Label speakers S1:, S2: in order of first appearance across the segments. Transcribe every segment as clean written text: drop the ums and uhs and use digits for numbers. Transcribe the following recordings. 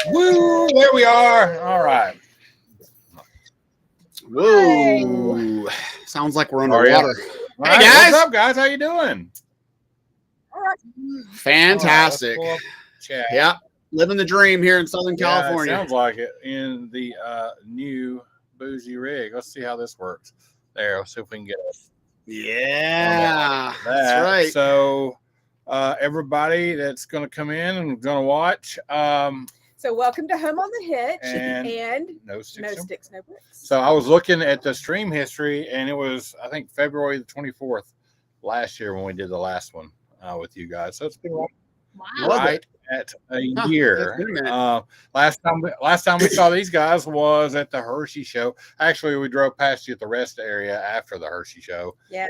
S1: Woo! There we are. All right.
S2: Whoa! Sounds like we're underwater.
S1: Hey guys, what's up, guys? How you doing?
S2: Fantastic.
S1: Right,
S2: yeah, living the dream here in Southern California.
S1: It sounds like it in the new bougie rig. Let's see how this works. There, let's see if we can get it.
S2: Yeah, that's right.
S1: So, everybody that's going to come in and going to watch.
S3: So welcome to Home on the Hitch
S1: and
S3: no sticks, no bricks.
S1: So I was looking at the stream history, and it was, I think, February the 24th last year when we did the last one with you guys. So it's been right at a year. Last time we saw these guys was at the Hershey Show. Actually, we drove past you at the rest area after the Hershey Show.
S3: Yeah,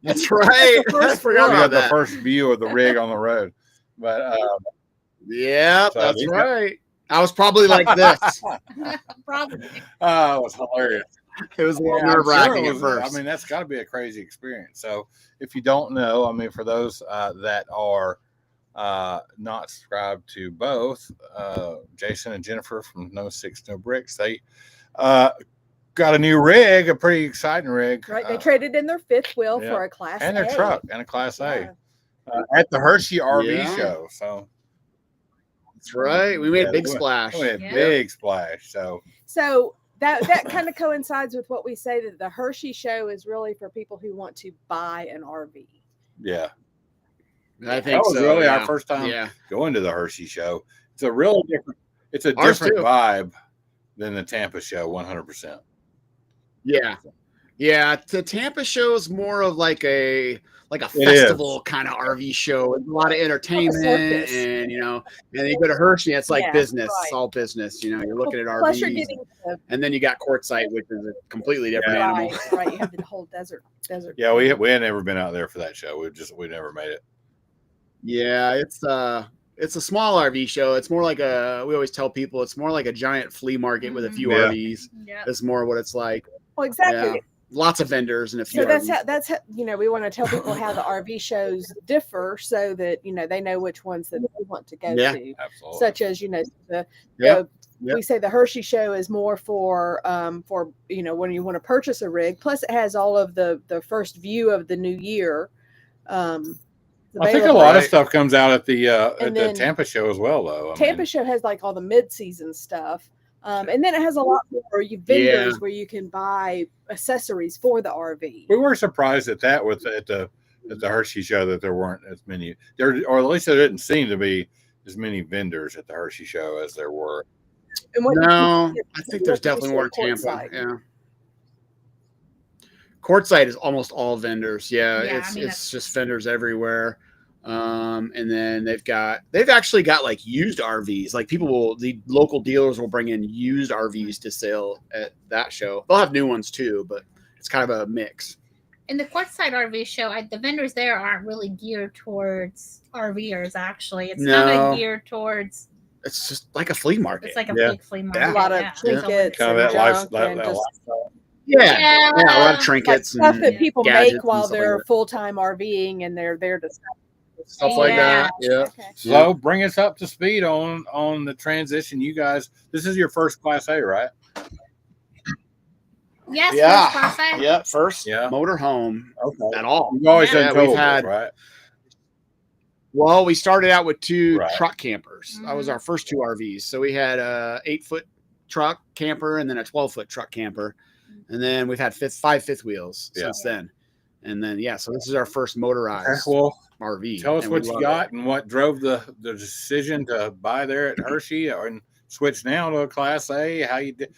S2: that's right. I forgot about that.
S1: The first view of the rig on the road, but.
S2: Yeah, so that's right. I was probably like this.
S3: Probably.
S1: Oh, it was hilarious.
S2: It was a little nerve-wracking at first.
S1: I mean, that's got to be a crazy experience. So, if you don't know, I mean, for those that are not subscribed to both, Jason and Jennifer from No Sticks, No Bricks, they got a new rig, a pretty exciting rig.
S3: Right, they traded in their fifth wheel for a Class
S1: and
S3: A.
S1: their truck and a Class A at the Hershey RV Show. So.
S2: That's right. We made a big splash.
S1: We made a big splash. So
S3: that kind of coincides with what we say, that the Hershey Show is really for people who want to buy an RV.
S1: Yeah.
S2: I think
S1: that was really our first time going to the Hershey Show. It's a really different vibe than the Tampa Show, 100%.
S2: Yeah. Yeah. The Tampa Show is more of like a festival kind of RV show. It's a lot of entertainment, and and then you go to Hershey, it's like business. It's all business. You're looking at RVs, and then you got Quartzsite, which is a completely different animal.
S3: Right, you have the whole desert.
S1: Yeah, we had never been out there for that show. We never made it.
S2: Yeah, it's a small RV show. It's more like we always tell people it's more like a giant flea market with a few RVs. Yeah. That's more what it's like.
S3: Well, exactly.
S2: Yeah. Lots of vendors and a few.
S3: So that's how we want to tell people how the RV shows differ, so that they know which ones that they want to go to.
S1: Absolutely.
S3: Such as we say the Hershey Show is more for when you want to purchase a rig. Plus, it has all of the first view of the new year.
S1: I think a lot of stuff comes out at the Tampa Show as well, though.
S3: Tampa Show has like all the mid-season stuff. And then it has a lot more vendors where you can buy accessories for the RV.
S1: We were surprised at that at the Hershey Show that there weren't as many there, or at least there didn't seem to be as many vendors at the Hershey Show as there were.
S2: No, I think there's definitely more Tampa. Yeah. Quartzsite is almost all vendors. It's just vendors everywhere. And then they've actually got like used RVs. Like the local dealers will bring in used RVs to sell at that show. They'll have new ones too, but it's kind of a mix.
S4: In the Quartzsite RV show, the vendors there aren't really geared towards RVers. Actually, it's kind of geared towards.
S2: It's just like a flea market.
S4: It's like a big flea market.
S3: A lot of trinkets,
S1: kind of that lifestyle.
S2: Yeah, a lot of trinkets,
S3: like stuff that people make while they're
S2: like
S3: full-time RVing, and they're there to
S2: stuff like that. Yeah.
S3: Okay.
S1: So bring us up to speed on the transition. You guys, this is your first Class A, right?
S4: Yes.
S2: Yeah.
S4: First Class A.
S2: Yeah. First motorhome at all.
S1: We've always done towables, right?
S2: Well, we started out with two truck campers. Mm-hmm. That was our first two RVs. So we had a 8-foot truck camper and then a 12-foot truck camper. And then we've had five fifth wheels since then. And then, so this is our first motorized RV.
S1: Tell us what you got and what drove the decision to buy there at Hershey and switch now to a Class A. How you did?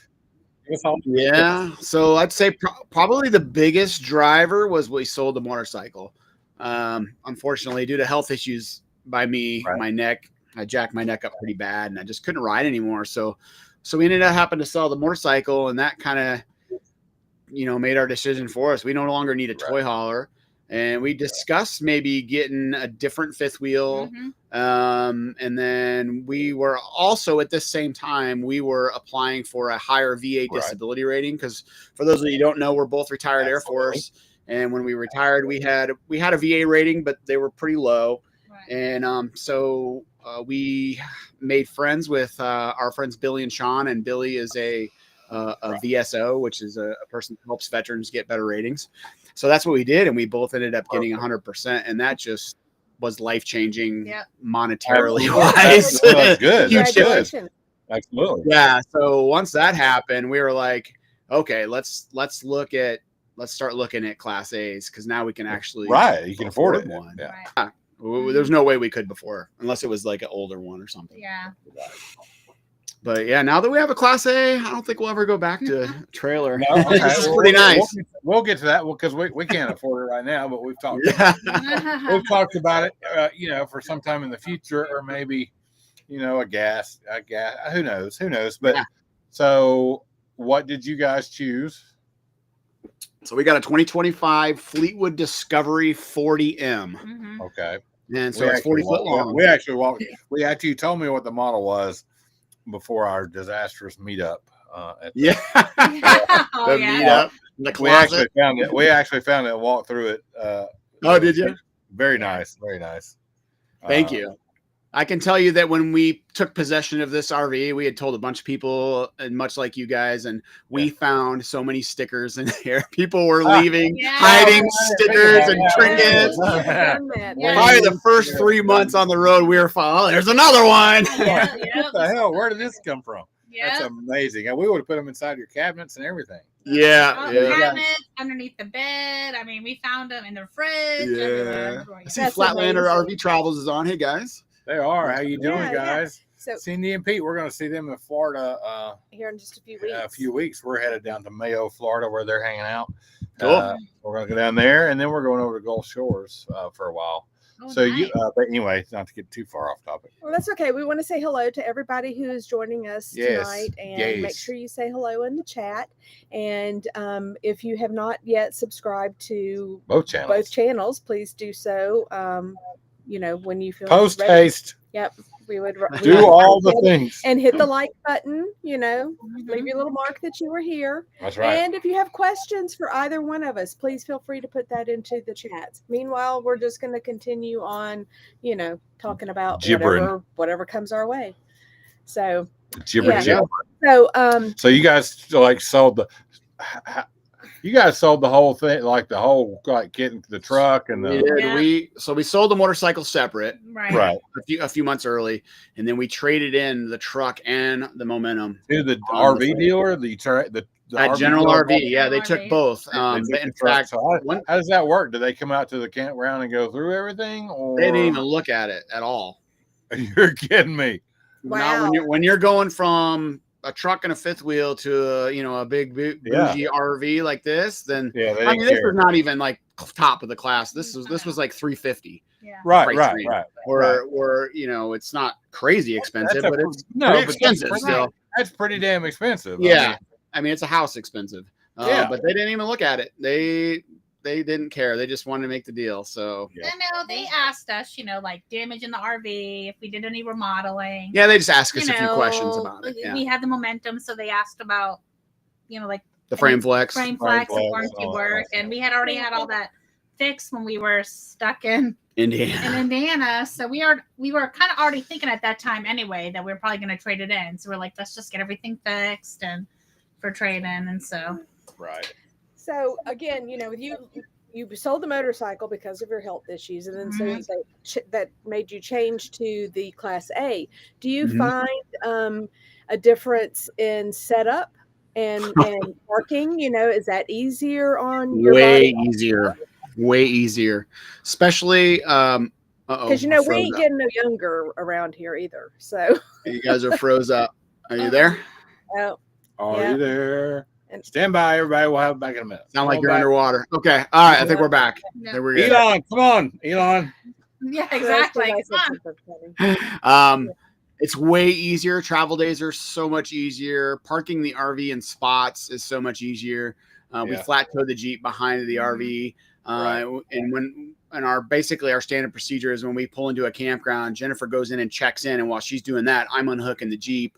S2: Yeah. So I'd say probably the biggest driver was we sold the motorcycle. Unfortunately, due to health issues by me, my neck, I jacked my neck up pretty bad, and I just couldn't ride anymore. So we ended up having to sell the motorcycle, and that kind of, made our decision for us. We no longer need a toy hauler. And we discussed maybe getting a different fifth wheel. And then we were also at this same time, we were applying for a higher VA disability rating. Because for those of you who don't know, we're both retired Air Force. And when we retired, we had a VA rating, but they were pretty low. And so we made friends with our friends Billy and Sean. And Billy is a VSO, which is a person who helps veterans get better ratings. So that's what we did, and we both ended up getting 100%, and that just was life-changing monetarily wise.
S1: That's good.
S2: Huge
S1: That's good. Absolutely.
S2: Yeah. So once that happened, we were like, okay, let's start looking at Class A's, because now we can actually
S1: you can afford it.
S2: One. Yeah. There's no way we could before, unless it was like an older one or something.
S4: Yeah.
S2: But yeah, now that we have a Class A, I don't think we'll ever go back to a trailer.
S1: No, okay.
S2: It's pretty nice.
S1: We'll get to that because we can't afford it right now, but we've talked about it, for some time in the future, or maybe, a gas, who knows? But so what did you guys choose?
S2: So we got a 2025 Fleetwood Discovery 40M.
S1: Okay.
S2: And so it's 40 foot long.
S1: We actually told me what the model was before our disastrous meetup.
S2: Meetup in the closet.
S1: We actually found it and walked through it.
S2: Did you?
S1: Very nice. Very nice.
S2: Thank you. I can tell you that when we took possession of this RV, we had told a bunch of people, and much like you guys, and we found so many stickers in there. People were leaving, hiding stickers and trinkets. Probably the first 3 months on the road, we were there's another one.
S1: What the hell? Where did this come from? That's amazing. And we would have put them inside your cabinets and everything.
S4: Cabinets, underneath the bed. I mean, we found them in the fridge.
S2: I see Flatlander RV Travels is on. Hey, guys.
S1: They are. How you doing, guys?
S3: So
S1: Cindy and Pete, we're going to see them in Florida
S3: here in just a few weeks.
S1: A few weeks. We're headed down to Mayo, Florida, where they're hanging out.
S2: Cool.
S1: We're going to go down there, and then we're going over to Gulf Shores for a while. Nice. But anyway, not to get too far off topic.
S3: Well, that's okay. We want to say hello to everybody who is joining us tonight, and make sure you say hello in the chat. And if you have not yet subscribed to both channels, please do so. When you feel
S1: post
S3: ready.
S1: Haste.
S3: Yep, we would
S1: do all the things
S3: and hit the like button. Leave your little mark that you were here.
S1: That's right.
S3: And if you have questions for either one of us, please feel free to put that into the chat. Meanwhile, we're just going to continue on, talking about whatever comes our way. So
S1: gibberish.
S3: Yeah.
S1: So you guys sold the. You guys sold the whole thing, getting the truck and the.
S2: We sold the motorcycle separate,
S4: right?
S2: A few months early, and then we traded in the truck and the Momentum
S1: to the RV dealer. The
S2: General RV, they took both. In fact,
S1: how does that work? Do they come out to the campground and go through everything, or
S2: they didn't even look at it at all?
S1: You're kidding me!
S3: Wow.
S2: Not when you're going from a truck and a fifth wheel to a big bougie RV like this, then this was not even like top of the class. This was like $350.
S1: Right.
S2: Where it's not crazy expensive, but it's pretty expensive still.
S1: That's pretty damn expensive.
S2: I mean it's a house expensive. But they didn't even look at it. They didn't care. They just wanted to make the deal. So
S4: they asked us, like damage in the RV, if we did any remodeling.
S2: Yeah, they just asked us a few questions about it.
S4: We had the Momentum, so they asked about, like
S2: the frame flex,
S4: and warranty work, and we had already had all that fixed when we were stuck in Indiana. So we were kind of already thinking at that time anyway that we were probably going to trade it in. So we're like, let's just get everything fixed and for trade in, and so
S1: right.
S3: So again, you sold the motorcycle because of your health issues, and then so that made you change to the Class A. Do you find a difference in setup and parking? Is that easier on your body?
S2: Way easier, especially
S3: because we ain't getting no younger around here either. So
S2: you guys are froze up. Are you there?
S3: Oh,
S1: are you there? And stand by, everybody. We'll have it back in a minute.
S2: Sound like you're underwater. Okay. All right. I think we're back.
S1: There we go. Elon, come on, Elon.
S4: Yeah, exactly.
S2: It's way easier. Travel days are so much easier. Parking the RV in spots is so much easier. We flat tow the Jeep behind the RV. And basically our standard procedure is when we pull into a campground, Jennifer goes in and checks in. And while she's doing that, I'm unhooking the Jeep.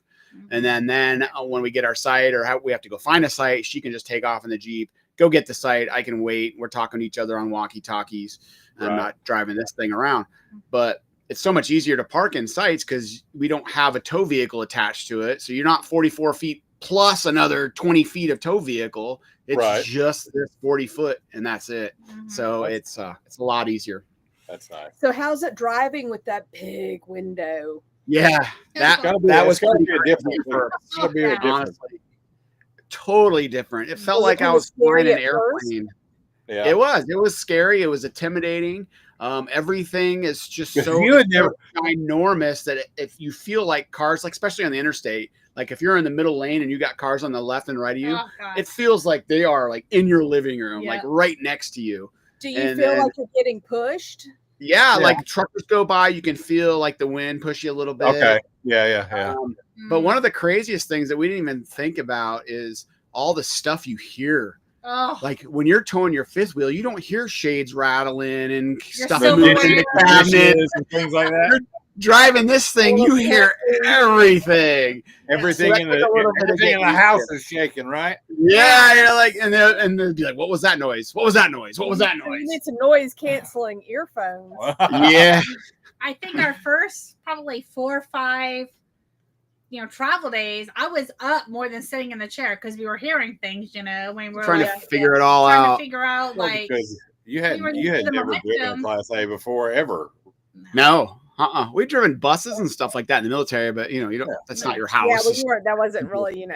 S2: And then when we get our site or we have to go find a site, she can just take off in the Jeep, go get the site. I can wait. We're talking to each other on walkie-talkies. I'm not driving this thing around. But it's so much easier to park in sites because we don't have a tow vehicle attached to it. So you're not 44 feet plus another 20 feet of tow vehicle. It's just this 40 foot and that's it. So it's a lot easier.
S1: That's nice.
S3: So how's it driving with that big window?
S2: Yeah, that was
S1: gotta be a different.
S2: Honestly, totally different. It felt like I was flying an airplane. Yeah, it was scary. It was intimidating. Everything is just so ginormous that if you feel like cars, like especially on the interstate, like if you're in the middle lane and you got cars on the left and right of you, it feels like they are like in your living room, like right next to you.
S3: Do you feel like you're getting pushed?
S2: Yeah, like truckers go by, you can feel like the wind push you a little bit.
S1: Okay. Yeah.
S2: But one of the craziest things that we didn't even think about is all the stuff you hear. Oh. Like when you're towing your fifth wheel, you don't hear shades rattling and stuff moving in the cabinets
S1: and things like that.
S2: You're driving this thing, you hear everything.
S1: Everything in the house is shaking, right?
S2: Yeah, you're like, and they'll be like, "What was that noise? What was that noise? What was that noise?"
S3: You need some noise canceling earphones.
S2: Yeah.
S4: I think our first probably 4 or 5 travel days, I was up more than sitting in the chair because we were hearing things, when we were
S2: trying to figure it all out.
S4: Trying to figure out,
S1: because you had never driven a Class A before, ever.
S2: No. We've driven buses and stuff like that in the military, but you don't. That's not your house.
S3: Yeah, well, that wasn't really, and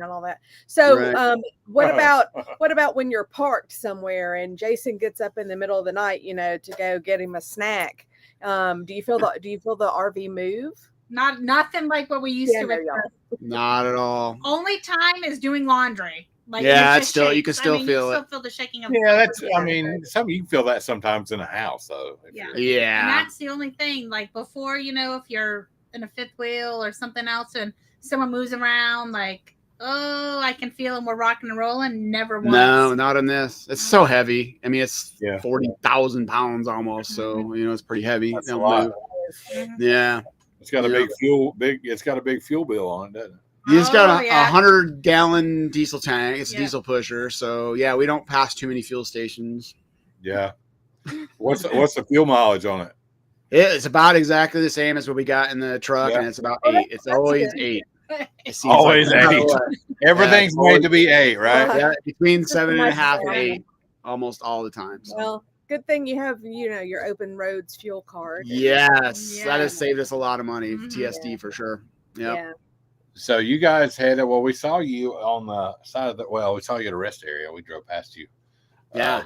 S3: all that. So, what about when you're parked somewhere and Jason gets up in the middle of the night, to go get him a snack? Do you feel the RV move?
S4: Nothing like what we used to.
S2: Not at all.
S4: Only time is doing laundry. Like
S2: it's still you can still feel it.
S4: Feel the shaking of
S1: that's. I mean, you can feel that sometimes in a house, though.
S4: Yeah. And that's the only thing. Like before, if you're in a fifth wheel or something else, and someone moves around, like, oh, I can feel them. We're rocking and rolling. Never once.
S2: No, not in this. It's so heavy. I mean, it's 40,000 pounds almost. So it's pretty heavy.
S1: That's a lot.
S2: Yeah.
S1: It's got a It's got a big fuel bill on it, doesn't it?
S2: He's got a 100-gallon diesel tank. It's a diesel pusher. So we don't pass too many fuel stations.
S1: Yeah. What's the fuel mileage on it?
S2: It's about exactly the same as what we got in the truck, and it's about 8. It's always 8.
S1: It's always 8. Everything's made to be 8, right?
S2: Yeah, between 7.5 and 8, almost all the time. So.
S3: Well, good thing you have your open roads fuel card.
S2: Yes, that has saved us a lot of money. TSD for sure. Yep. Yeah.
S1: So you guys we saw you on the side of we saw you at a rest area. We drove past you.
S2: Yeah.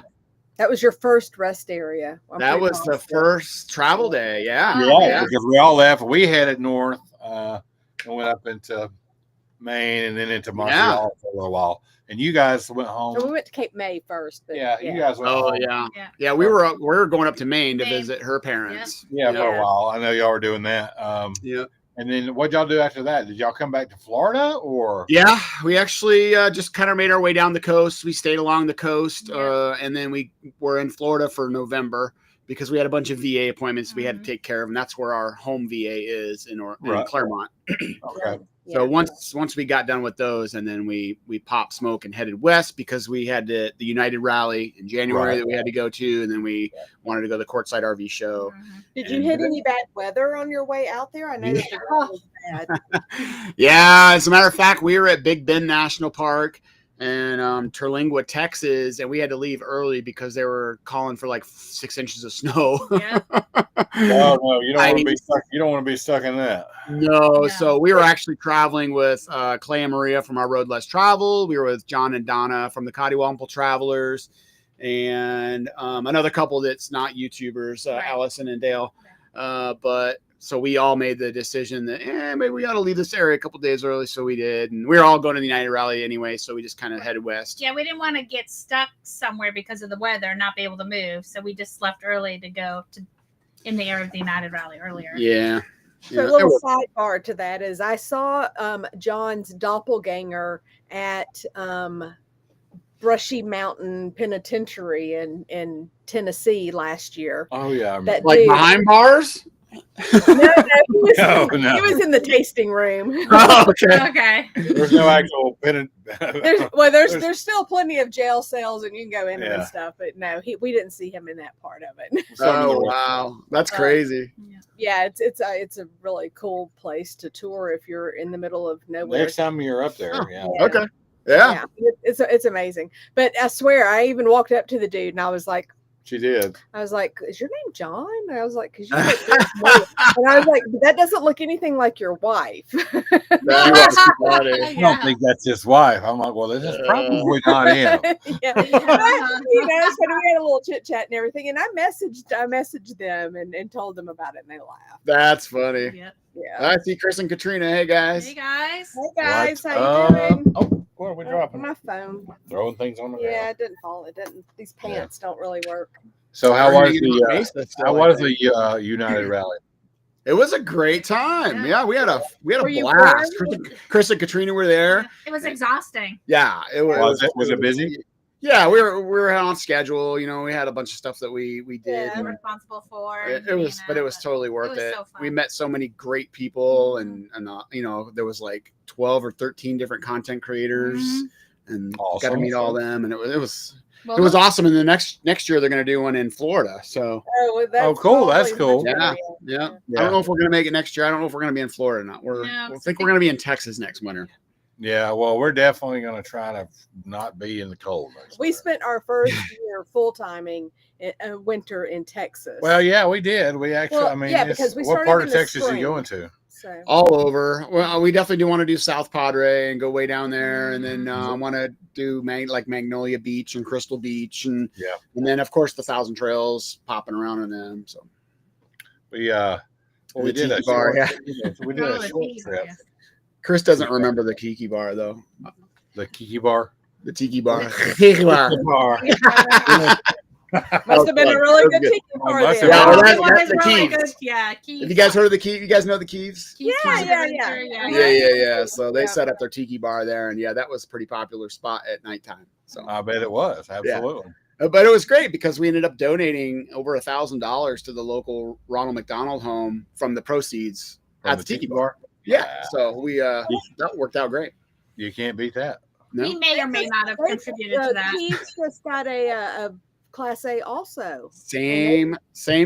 S3: That was your first rest area.
S2: That was the first travel day. Yeah.
S1: Because we all left. We headed north and went up into Maine and then into Montreal for a little while. And you guys went home.
S3: So we went to Cape May first.
S1: But you guys went home.
S2: Yeah. We were going up to Maine to visit her parents.
S1: Yeah, for a while. I know y'all were doing that. And then what'd y'all do after that? Did y'all come back to Florida or?
S2: Yeah, we actually just kind of made our way down the coast. We stayed along the coast, and then we were in Florida for November because we had a bunch of VA appointments we had to take care of, and that's where our home VA is in Claremont.
S1: Okay.
S2: So once we got done with those, and then we popped smoke and headed west because we had the United Rally in January that we had to go to, and then we wanted to go to the Courtside RV Show.
S3: Did you hit any bad weather on your way out there? I know it was bad.
S2: Yeah, as a matter of fact, we were at Big Bend National Park in Terlingua, Texas, and we had to leave early because they were calling for like 6 inches of snow.
S4: Yeah.
S1: No, you don't want to be stuck. You don't want to be stuck in that.
S2: No, so we were actually traveling with Clay and Maria from our Road Less Travel. We were with John and Donna from the Cottywampel Travelers, and another couple that's not YouTubers, Allison and Dale. But so we all made the decision that maybe we ought to leave this area a couple days early. So we did, and we were all going to the United Rally anyway. So we just kind of headed west.
S4: Yeah, we didn't want to get stuck somewhere because of the weather, and not be able to move. So we just left early to go in the area of the United Rally earlier.
S2: Yeah.
S3: So a little sidebar to that is I saw John's doppelganger at Brushy Mountain Penitentiary in Tennessee last year.
S1: Oh yeah,
S2: like behind bars.
S3: No, he was in the tasting room.
S2: Oh, okay.
S4: Okay.
S1: There's no actual
S3: there's still plenty of jail cells and you can go in and stuff, but no, we didn't see him in that part of it.
S2: Oh wow, that's crazy.
S3: Yeah, it's a really cool place to tour if you're in the middle of nowhere.
S1: Next time you're up there,
S2: Okay. Yeah.
S3: It's amazing. But I swear, I even walked up to the dude and I was like,
S1: she did.
S3: I was like, "Is your name John?" And I was like, "Cause you look this and I was like, "That doesn't look anything like your wife."
S2: That's funny.
S1: I don't think that's his wife. I'm like, well, this is probably not him.
S3: So we had a little chit chat and everything, and I messaged them and told them about it, and they laughed.
S2: That's funny.
S4: Yep.
S3: Yeah.
S2: I see Chris and Katrina. Hey guys.
S4: Hey guys.
S3: How you doing?
S1: What are we dropping?
S3: My phone.
S1: Throwing things on the ground.
S3: Yeah, it didn't fall. It didn't. These pants don't really work.
S1: So how was the United Rally?
S2: It was a great time. Yeah, we had a blast. Chris and Katrina were there.
S4: It was exhausting.
S2: Yeah, it was.
S1: Was it busy?
S2: Yeah, we were on schedule. You know, we had a bunch of stuff that we did.
S4: Yeah, responsible for.
S2: It was totally worth it.
S4: So
S2: we met so many great people, and there was like 12 or 13 different content creators, and got to meet all them, and it was awesome. And the next year they're going to do one in Florida. So
S1: cool. That's cool.
S2: Yeah. I don't know if we're going to make it next year. I don't know if we're going to be in Florida or not. I think we're going to be in Texas next winter.
S1: Yeah, well, we're definitely going to try to not be in the cold.
S3: We spent our first year full-timing winter in Texas.
S1: Well, yeah, we did. We actually,
S3: because we started
S1: what part of
S3: in the
S1: Texas
S3: spring.
S1: are you going to?
S3: So.
S2: All over. Well, we definitely do want to do South Padre and go way down there, and then want to do like Magnolia Beach and Crystal Beach, and then of course the Thousand Trails popping around in them. So
S1: we did a
S2: bar.
S1: We did a short trip.
S2: Chris doesn't remember the Kiki Bar though.
S1: The Kiki Bar.
S2: The Tiki Bar. Tiki Bar.
S3: Must have been a really good Tiki Bar.
S2: That's the Keeves.
S4: Yeah, Keeves.
S2: Have you guys heard of the Keeves? You guys know the Keeves?
S3: Yeah.
S2: So they set up their Tiki Bar there, and that was a pretty popular spot at nighttime. So
S1: I bet it was. Absolutely.
S2: Yeah. But it was great because we ended up donating over $1,000 to the local Ronald McDonald Home from the proceeds at the Tiki Bar. Yeah. So that worked out great.
S1: You can't beat that.
S2: No?
S4: He may or may not have contributed to that.
S3: Keeves just got a Class A also.
S2: Same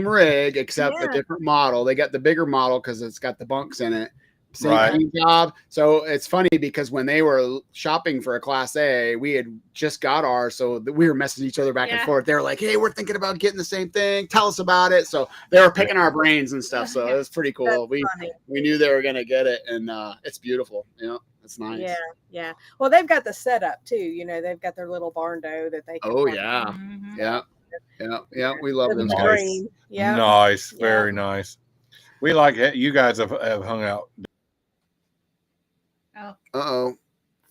S2: rig, except a different model. They got the bigger model because it's got the bunks in it. Same job. So it's funny because when they were shopping for a Class A, we had just got ours. So we were messaging each other back and forth. They were like, hey, we're thinking about getting the same thing. Tell us about it. So they were picking our brains and stuff. So it was pretty cool. We knew they were going to get it. And it's beautiful. It's nice.
S3: Yeah. Well, they've got the setup too. They've got their little barn dough that they can
S2: Yeah. We love them
S1: guys.
S3: Yeah.
S1: Nice. Very nice. We like it. You guys have hung out.
S2: Uh-oh.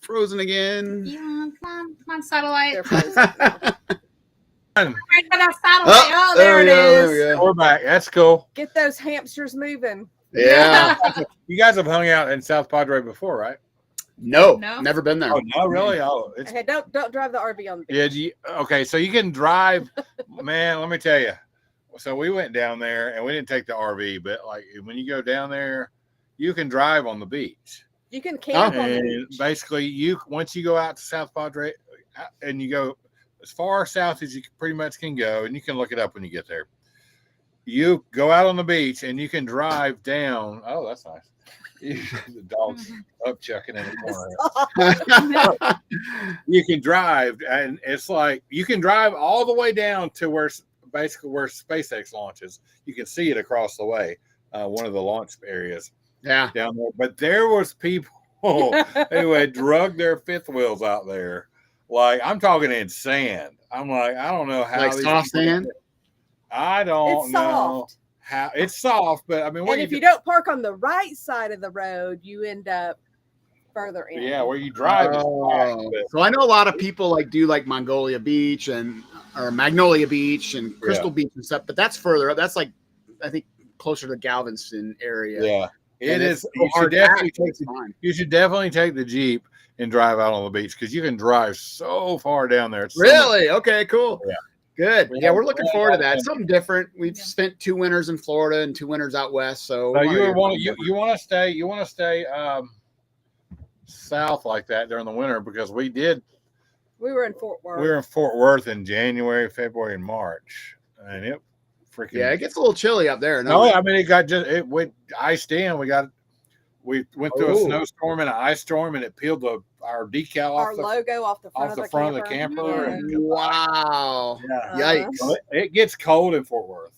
S2: Frozen again.
S4: Yeah, come on, satellite.
S3: They're frozen.
S4: There it is.
S1: We're back. That's cool.
S3: Get those hamsters moving.
S2: Yeah.
S1: You guys have hung out in South Padre before, right?
S2: No, never been there.
S1: Oh, no, really? Oh,
S3: okay, don't drive the RV on the beach.
S1: Yeah, okay, so you can drive. Man, let me tell you. So we went down there, and we didn't take the RV, but like when you go down there, you can drive on the beach.
S3: You can camp on the beach.
S1: Basically, once you go out to South Padre, and you go as far south as you pretty much can go, and you can look it up when you get there. You go out on the beach, and you can drive down. Oh, that's nice. The dog's up chucking in the corner. You can drive, and it's like you can drive all the way down to where SpaceX launches. You can see it across the way, one of the launch areas.
S2: Yeah,
S1: down there. But there was people who had drugged their fifth wheels out there. Like I'm talking in sand. I'm like, I don't know how.
S2: Like soft sand.
S1: I don't know how it's soft, but I mean,
S3: and if you don't park on the right side of the road, you end up further in.
S1: Yeah, where you drive.
S2: So I know a lot of people do Mongolia Beach or Magnolia Beach and Crystal Beach and stuff, but that's further up. That's I think closer to Galveston area.
S1: Yeah, it is. You should definitely take the Jeep and drive out on the beach because you can drive so far down there.
S2: Really? Okay, cool.
S1: Yeah.
S2: Good. Yeah, we're looking forward to that. It's something different. We've spent 2 winters in Florida and 2 winters out west. So
S1: you want to stay south like that during the winter because we
S3: were in Fort Worth.
S1: We were in Fort Worth in January, February, and March, and it freaking
S2: it gets a little chilly up there.
S1: No, I mean it went iced in. We went through a snowstorm and an ice storm, and it peeled our decal
S3: our logo off the front
S1: of the camper.
S3: Yeah.
S1: And,
S2: wow!
S1: Yeah. Yikes! It gets cold in Fort Worth.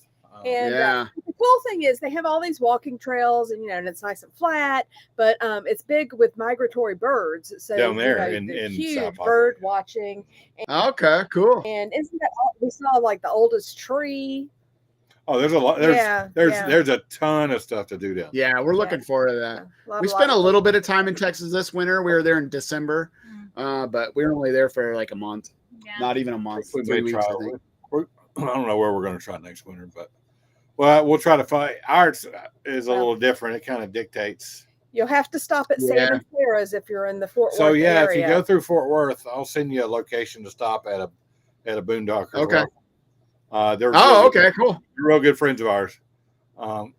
S3: And the cool thing is they have all these walking trails, and and it's nice and flat, but it's big with migratory birds. So
S1: down there in
S3: huge bird watching.
S2: And, okay, cool.
S3: And isn't that we saw the oldest tree?
S1: Oh, there's a lot. There's a ton of stuff to do down there.
S2: Yeah, we're looking forward to that. We spent a little bit of time in Texas this winter. We were there in December, but we were only there for a month. Yeah. Not even a month.
S1: We may try. I don't know where we're going to try next winter, but we'll try to find. Ours is a little different. It kind of dictates.
S3: You'll have to stop at Santa Clara's if you're in the Fort Worth area.
S1: If you go through Fort Worth, I'll send you a location to stop at a Boondocker.
S2: Okay. Cool.
S1: They're real good friends of ours.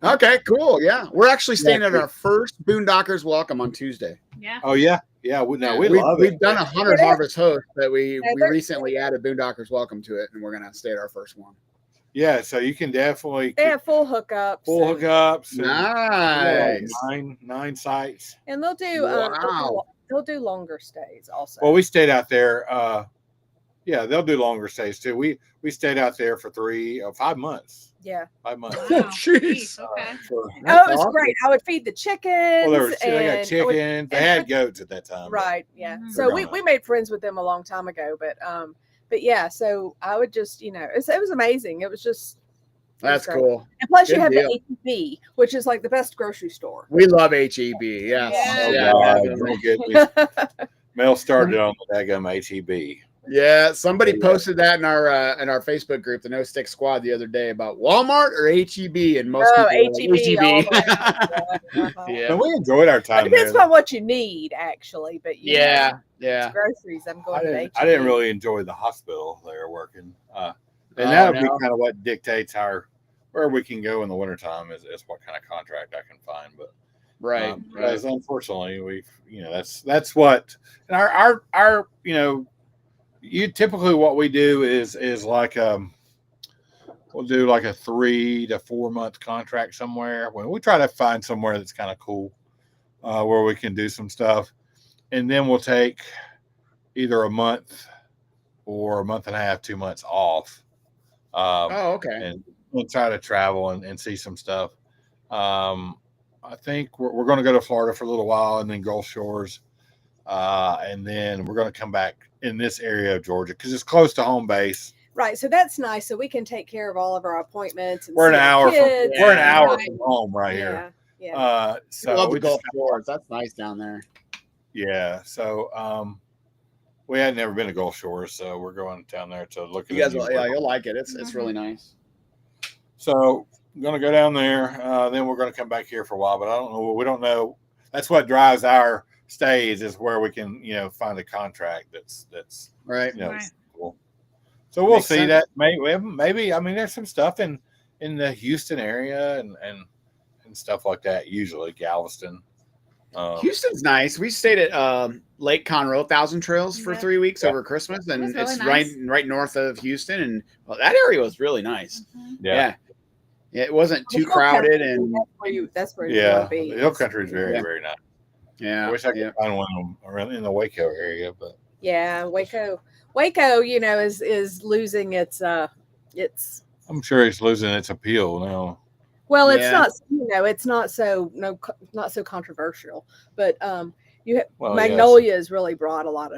S2: Okay, cool. Yeah, we're actually staying at our first Boondockers Welcome on Tuesday.
S4: Yeah.
S1: Oh yeah. We love it.
S2: We've done a Hunter's Harvest host that we recently added Boondockers Welcome to it, and we're gonna stay at our first one.
S1: Yeah, so you can definitely.
S3: They have full hookups.
S2: Nice.
S1: Nine sites.
S3: And they'll do they'll do longer stays also.
S1: Well, we stayed out there. They'll do longer stays too. We stayed out there for 5 months.
S3: Yeah.
S1: 5 months.
S2: Wow. Jeez.
S4: Okay.
S3: It was great. I would feed the chickens.
S1: Well, they got chickens. They had goats at that time.
S3: Right. Yeah. Mm-hmm. So we made friends with them a long time ago, but yeah, so I would just, it was amazing. It was just.
S2: That's cool.
S3: And plus you have the H-E-B, which is the best grocery store.
S2: We love H-E-B. Yes.
S1: Mel started on the daggum H-E-B.
S2: Yeah, somebody posted that in our Facebook group, the No Stick Squad, the other day about Walmart or H-E-B, and most people
S3: H-E-B.
S1: And we enjoyed our time.
S3: It depends on what you need, actually, but groceries. I'm going to H-E-B.
S1: I didn't really enjoy the hospital there working, and that would be kind of what dictates where we can go in the wintertime is what kind of contract I can find, but.
S2: Right.
S1: Because unfortunately, we've that's what our typically what we do is we'll do a 3 to 4 month contract somewhere. When we try to find somewhere that's kind of cool, where we can do some stuff, and then we'll take either a month or a month and a half, 2 months off. And we'll try to travel and see some stuff. I think we're going to go to Florida for a little while, and then Gulf Shores, and then we're going to come back in this area of Georgia because it's close to home base.
S3: Right, so that's nice. So we can take care of all of our appointments. And
S1: we're an hour from home right here.
S3: Yeah.
S2: So love the Gulf Shores. That's nice down there.
S1: Yeah. So we had never been to Gulf Shores, so we're going down there to look at.
S2: You guys, you'll like it. It's really nice.
S1: So I'm going to go down there. Then we're going to come back here for a while, but I don't know. We don't know. That's what drives our stays is where we can, find a contract that's
S2: right.
S1: Cool. So we'll see that maybe. I mean, there's some stuff in the Houston area and stuff like that. Usually Galveston.
S2: Houston's nice. We stayed at Lake Conroe, Thousand Trails for 3 weeks over Christmas, and it's really right north of Houston, and that area was really nice.
S1: Mm-hmm.
S2: Yeah. It wasn't too crowded, and
S3: that's where you want to be.
S1: The Hill Country is very, very nice.
S2: Yeah,
S1: I wish I could find one around in the Waco area, but
S3: Waco, is losing its.
S1: I'm sure it's losing its appeal now.
S3: Well, it's not. It's not so controversial, but Magnolia's really brought a lot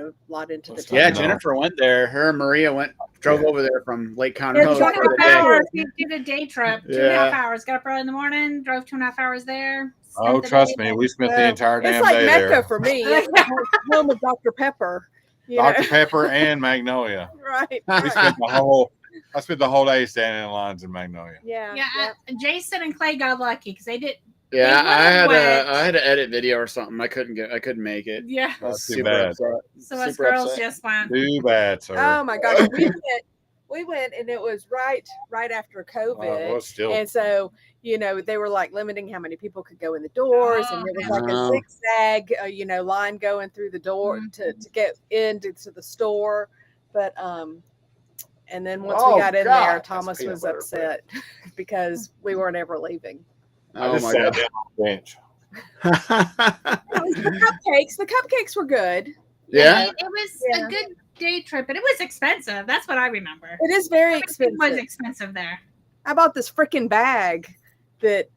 S3: into the town.
S2: Yeah, Jennifer went there. Her and Maria drove over there from Lake Conroe.
S4: 2.5 hours. We did a day trip. 2.5 hours. Got up early in the morning. Drove 2.5 hours there.
S1: Oh, trust me, we spent the entire damn day there.
S3: It's like Mecca for me. It's home of Dr. Pepper.
S1: Dr. Pepper and Magnolia.
S3: Right.
S1: I spent the whole day standing in lines in Magnolia.
S3: Yeah.
S4: Jason and Clay got lucky because they did.
S2: Yeah, I had to edit video or something. I couldn't make it.
S4: Yeah,
S1: that's too bad.
S4: So us girls just went.
S1: Too bad, sir.
S3: Oh my gosh, we went, and it was right after COVID, and so they were like limiting how many people could go in the doors, and there was like a zigzag, line going through the door to get into the store, but and then once we got in there, Thomas was upset because we weren't ever leaving.
S1: Oh my God! Bench.
S3: The cupcakes were good.
S4: Yeah, it was a good day trip, but it was expensive. That's what I remember.
S3: It is very expensive.
S4: It was expensive there.
S3: I bought this freaking bag that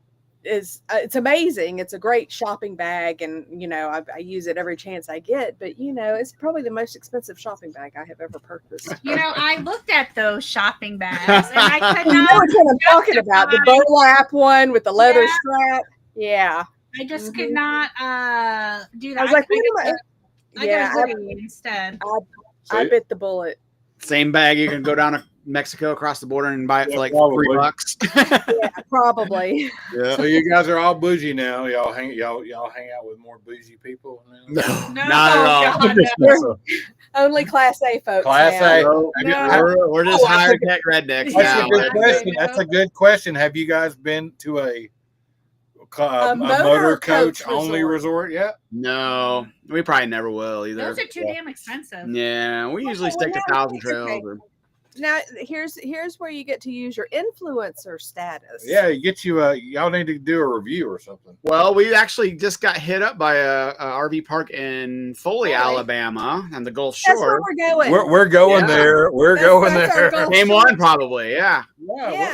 S3: is it's amazing. It's a great shopping bag, and I use it every chance I get. But it's probably the most expensive shopping bag I have ever purchased.
S4: I looked at those shopping bags, and I could not.
S3: You know what I'm talking about? The burlap one with the leather strap. Yeah,
S4: I just could not do that.
S3: I was like,
S4: I got a hoodie instead.
S3: I bit the bullet.
S2: Same bag. You can go down to Mexico, across the border, and buy it for like $3.
S3: Yeah, probably.
S1: Yeah. So you guys are all bougie now. Y'all hang out with more bougie people now?
S2: No, not at all.
S3: Only Class A folks.
S1: Class A.
S2: We're just higher tech rednecks now.
S1: That's a good question. Have you guys been to a motor coach only resort yet?
S2: No, we probably never will either.
S4: Those are too damn expensive.
S2: Yeah, we usually stick to Thousand Trails.
S3: Now here's where you get to use your influencer status.
S1: Yeah, y'all need to do a review or something.
S2: Well, we actually just got hit up by a RV park in Foley, Alabama, and the Gulf Shore.
S3: That's where we're going.
S1: We're going there. We're going there.
S2: Same one, probably. Yeah.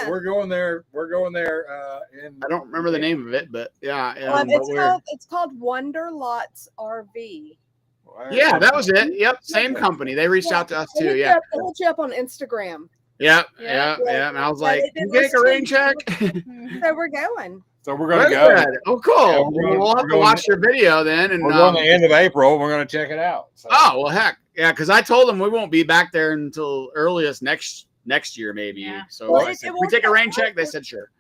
S1: We're going there. We're going there.
S2: I don't remember the name of it, but yeah.
S3: It's called Wonderlots RV.
S2: Yeah, that was it. Yep, same company. They reached out to us too. Yeah,
S3: I looked you up on Instagram.
S2: Yeah. And I was like, "You take a rain check."
S3: So we're going.
S1: So we're going to go.
S2: Oh, cool. Yeah, we'll have to watch your video then. And
S1: we're going the end of April. We're going to check it out. So.
S2: Oh well, heck yeah! Because I told them we won't be back there until earliest next year, maybe. Yeah. So if we take a rain check, they said sure.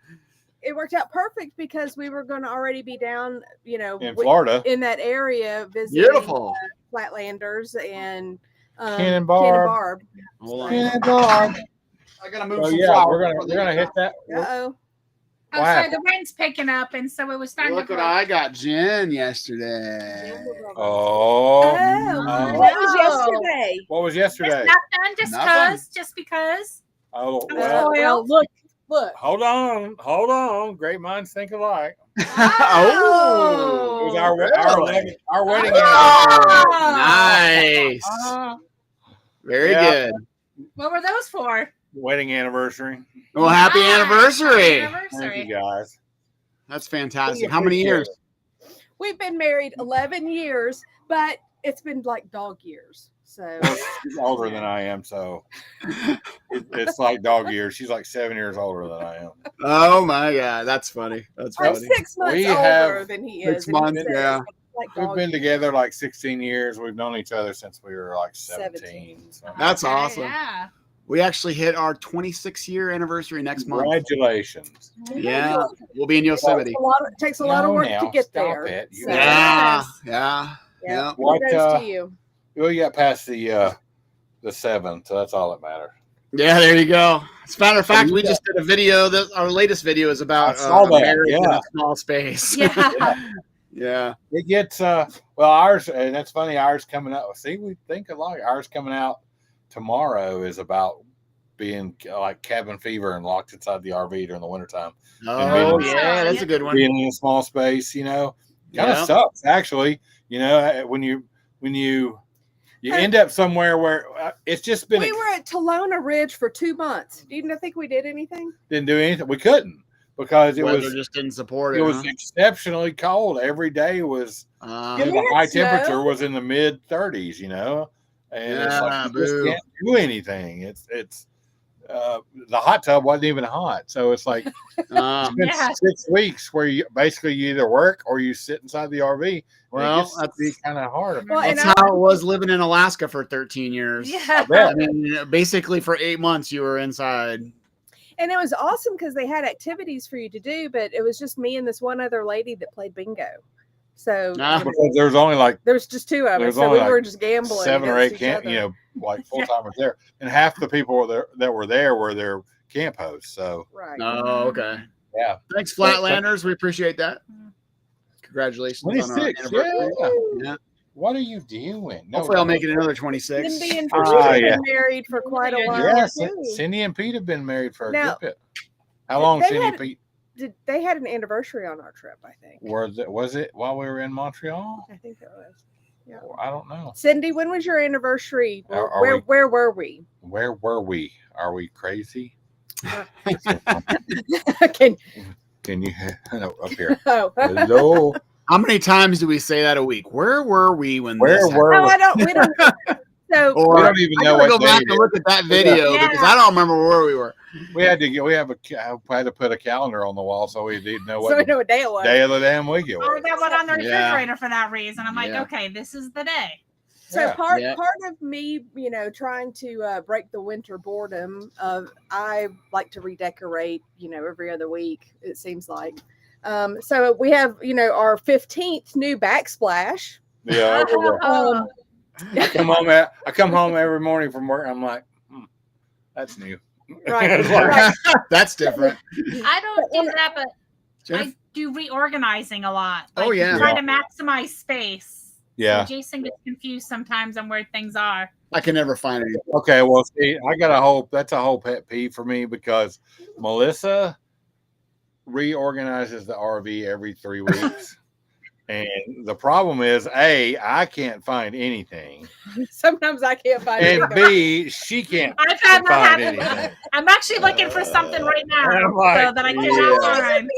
S3: It worked out perfect because we were going to already be down,
S1: in Florida,
S3: in that area, visiting
S2: beautiful
S3: Flatlanders and
S1: Cannon Barb.
S2: Cannon Barb. I gotta move.
S1: We're gonna hit that.
S3: Uh-oh.
S4: Oh, sorry, the wind's picking up, and so it was starting.
S2: Look what I got, Jen, yesterday.
S3: What was yesterday?
S1: What was yesterday?
S4: Nothing. Just because.
S1: Oh,
S3: well, look.
S1: Hold on. Great minds think alike.
S2: Oh,
S1: it was our wedding
S2: anniversary. Nice. Very good.
S4: What were those for?
S1: Wedding anniversary.
S2: Well, happy anniversary.
S1: Thank you, guys.
S2: That's fantastic. How many years?
S3: We've been married 11 years, but it's been like dog years. So
S1: she's older than I am, so it's like dog years. She's like 7 years older than I am.
S2: Oh my God, that's funny. That's funny.
S3: I'm 6 months older than he is.
S2: 6 months, yeah.
S1: We've been together like 16 years. We've known each other since we were like 17. So.
S2: That's awesome.
S4: Yeah.
S2: We actually hit our 26-year anniversary next month.
S1: Congratulations.
S2: Yeah. We'll be in Yosemite.
S3: It takes a lot of work to get there.
S1: So.
S2: Yeah.
S3: What goes to you?
S1: Well, you got past the 7, so that's all that matters.
S2: Yeah, there you go. As a matter of fact, we just did a video. Our latest video is about marriage in a small space.
S4: Yeah.
S1: It gets ours, and that's funny. Ours coming out. See, we think a lot. Ours coming out tomorrow is about being like cabin fever and locked inside the RV during the wintertime.
S2: Oh, yeah, that's a good one.
S1: Being in a small space, kind of sucks actually. When you end up somewhere where it's just been.
S3: We were at Talona Ridge for 2 months. Do you think we did anything?
S1: Didn't do anything. We couldn't. because
S2: weather just didn't support it.
S1: It was exceptionally cold. Every day was the high temperature was in the mid 30s, and it's like you just can't do anything. It's the hot tub wasn't even hot, so it's like it's been 6 weeks where you either work or you sit inside the RV.
S2: Well, that's
S1: kind of hard.
S2: Well, that's how it was living in Alaska for 13 years.
S4: Yeah,
S2: I mean, basically for 8 months you were inside.
S3: And it was awesome because they had activities for you to do, but it was just me and this one other lady that played bingo. So
S1: because there's only
S3: there was just 2 of us, so we were just gambling.
S1: 7 or 8 like full timers there, and half the people that were there were their camp hosts. So
S3: right.
S2: Oh, okay.
S1: Yeah.
S2: Thanks, Flatlanders. We appreciate that. Congratulations
S1: 26,
S2: on our anniversary.
S1: Yeah. What are you doing?
S2: Hopefully, I'll make it another 26.
S3: Cindy and Pete have been married for quite a while.
S1: Yeah, Cindy and Pete have been married for a good bit. How long, Cindy and Pete?
S3: They had an anniversary on our trip, I think.
S1: Was it while we were in Montreal?
S3: I think it was. Yeah.
S1: I don't know.
S3: Cindy, when was your anniversary? Where were we?
S1: Where were we? Are we crazy? Can you up here?
S3: Oh.
S1: Hello.
S2: How many times do we say that a week? Where were we when?
S1: Where were we?
S3: We don't. So
S1: we don't even know what
S2: go back and look at that video because I don't remember where we were.
S1: We had to put a calendar on the wall so we didn't know
S3: what day it was.
S1: Day of the damn week it was.
S4: Or that one on the refrigerator for that reason. I'm like, okay, this is the day.
S3: So part of me, trying to break the winter boredom of I like to redecorate, every other week, it seems like. So we have, our 15th new backsplash.
S1: Yeah. I come home every morning from work. I'm like, that's new.
S3: Right.
S2: Right. That's different.
S4: I don't do that, but I do reorganizing a lot.
S2: Like,
S4: trying to maximize space.
S1: Yeah.
S4: So Jason gets confused sometimes on where things are.
S2: I can never find anything.
S1: Okay, well, see, that's a whole pet peeve for me because Melissa reorganizes the RV every 3 weeks. And the problem is, A, I can't find anything.
S3: Sometimes I can't find
S1: anything.
S3: And
S1: B, she can't find anything.
S4: I'm actually looking for something right now so that I cannot find.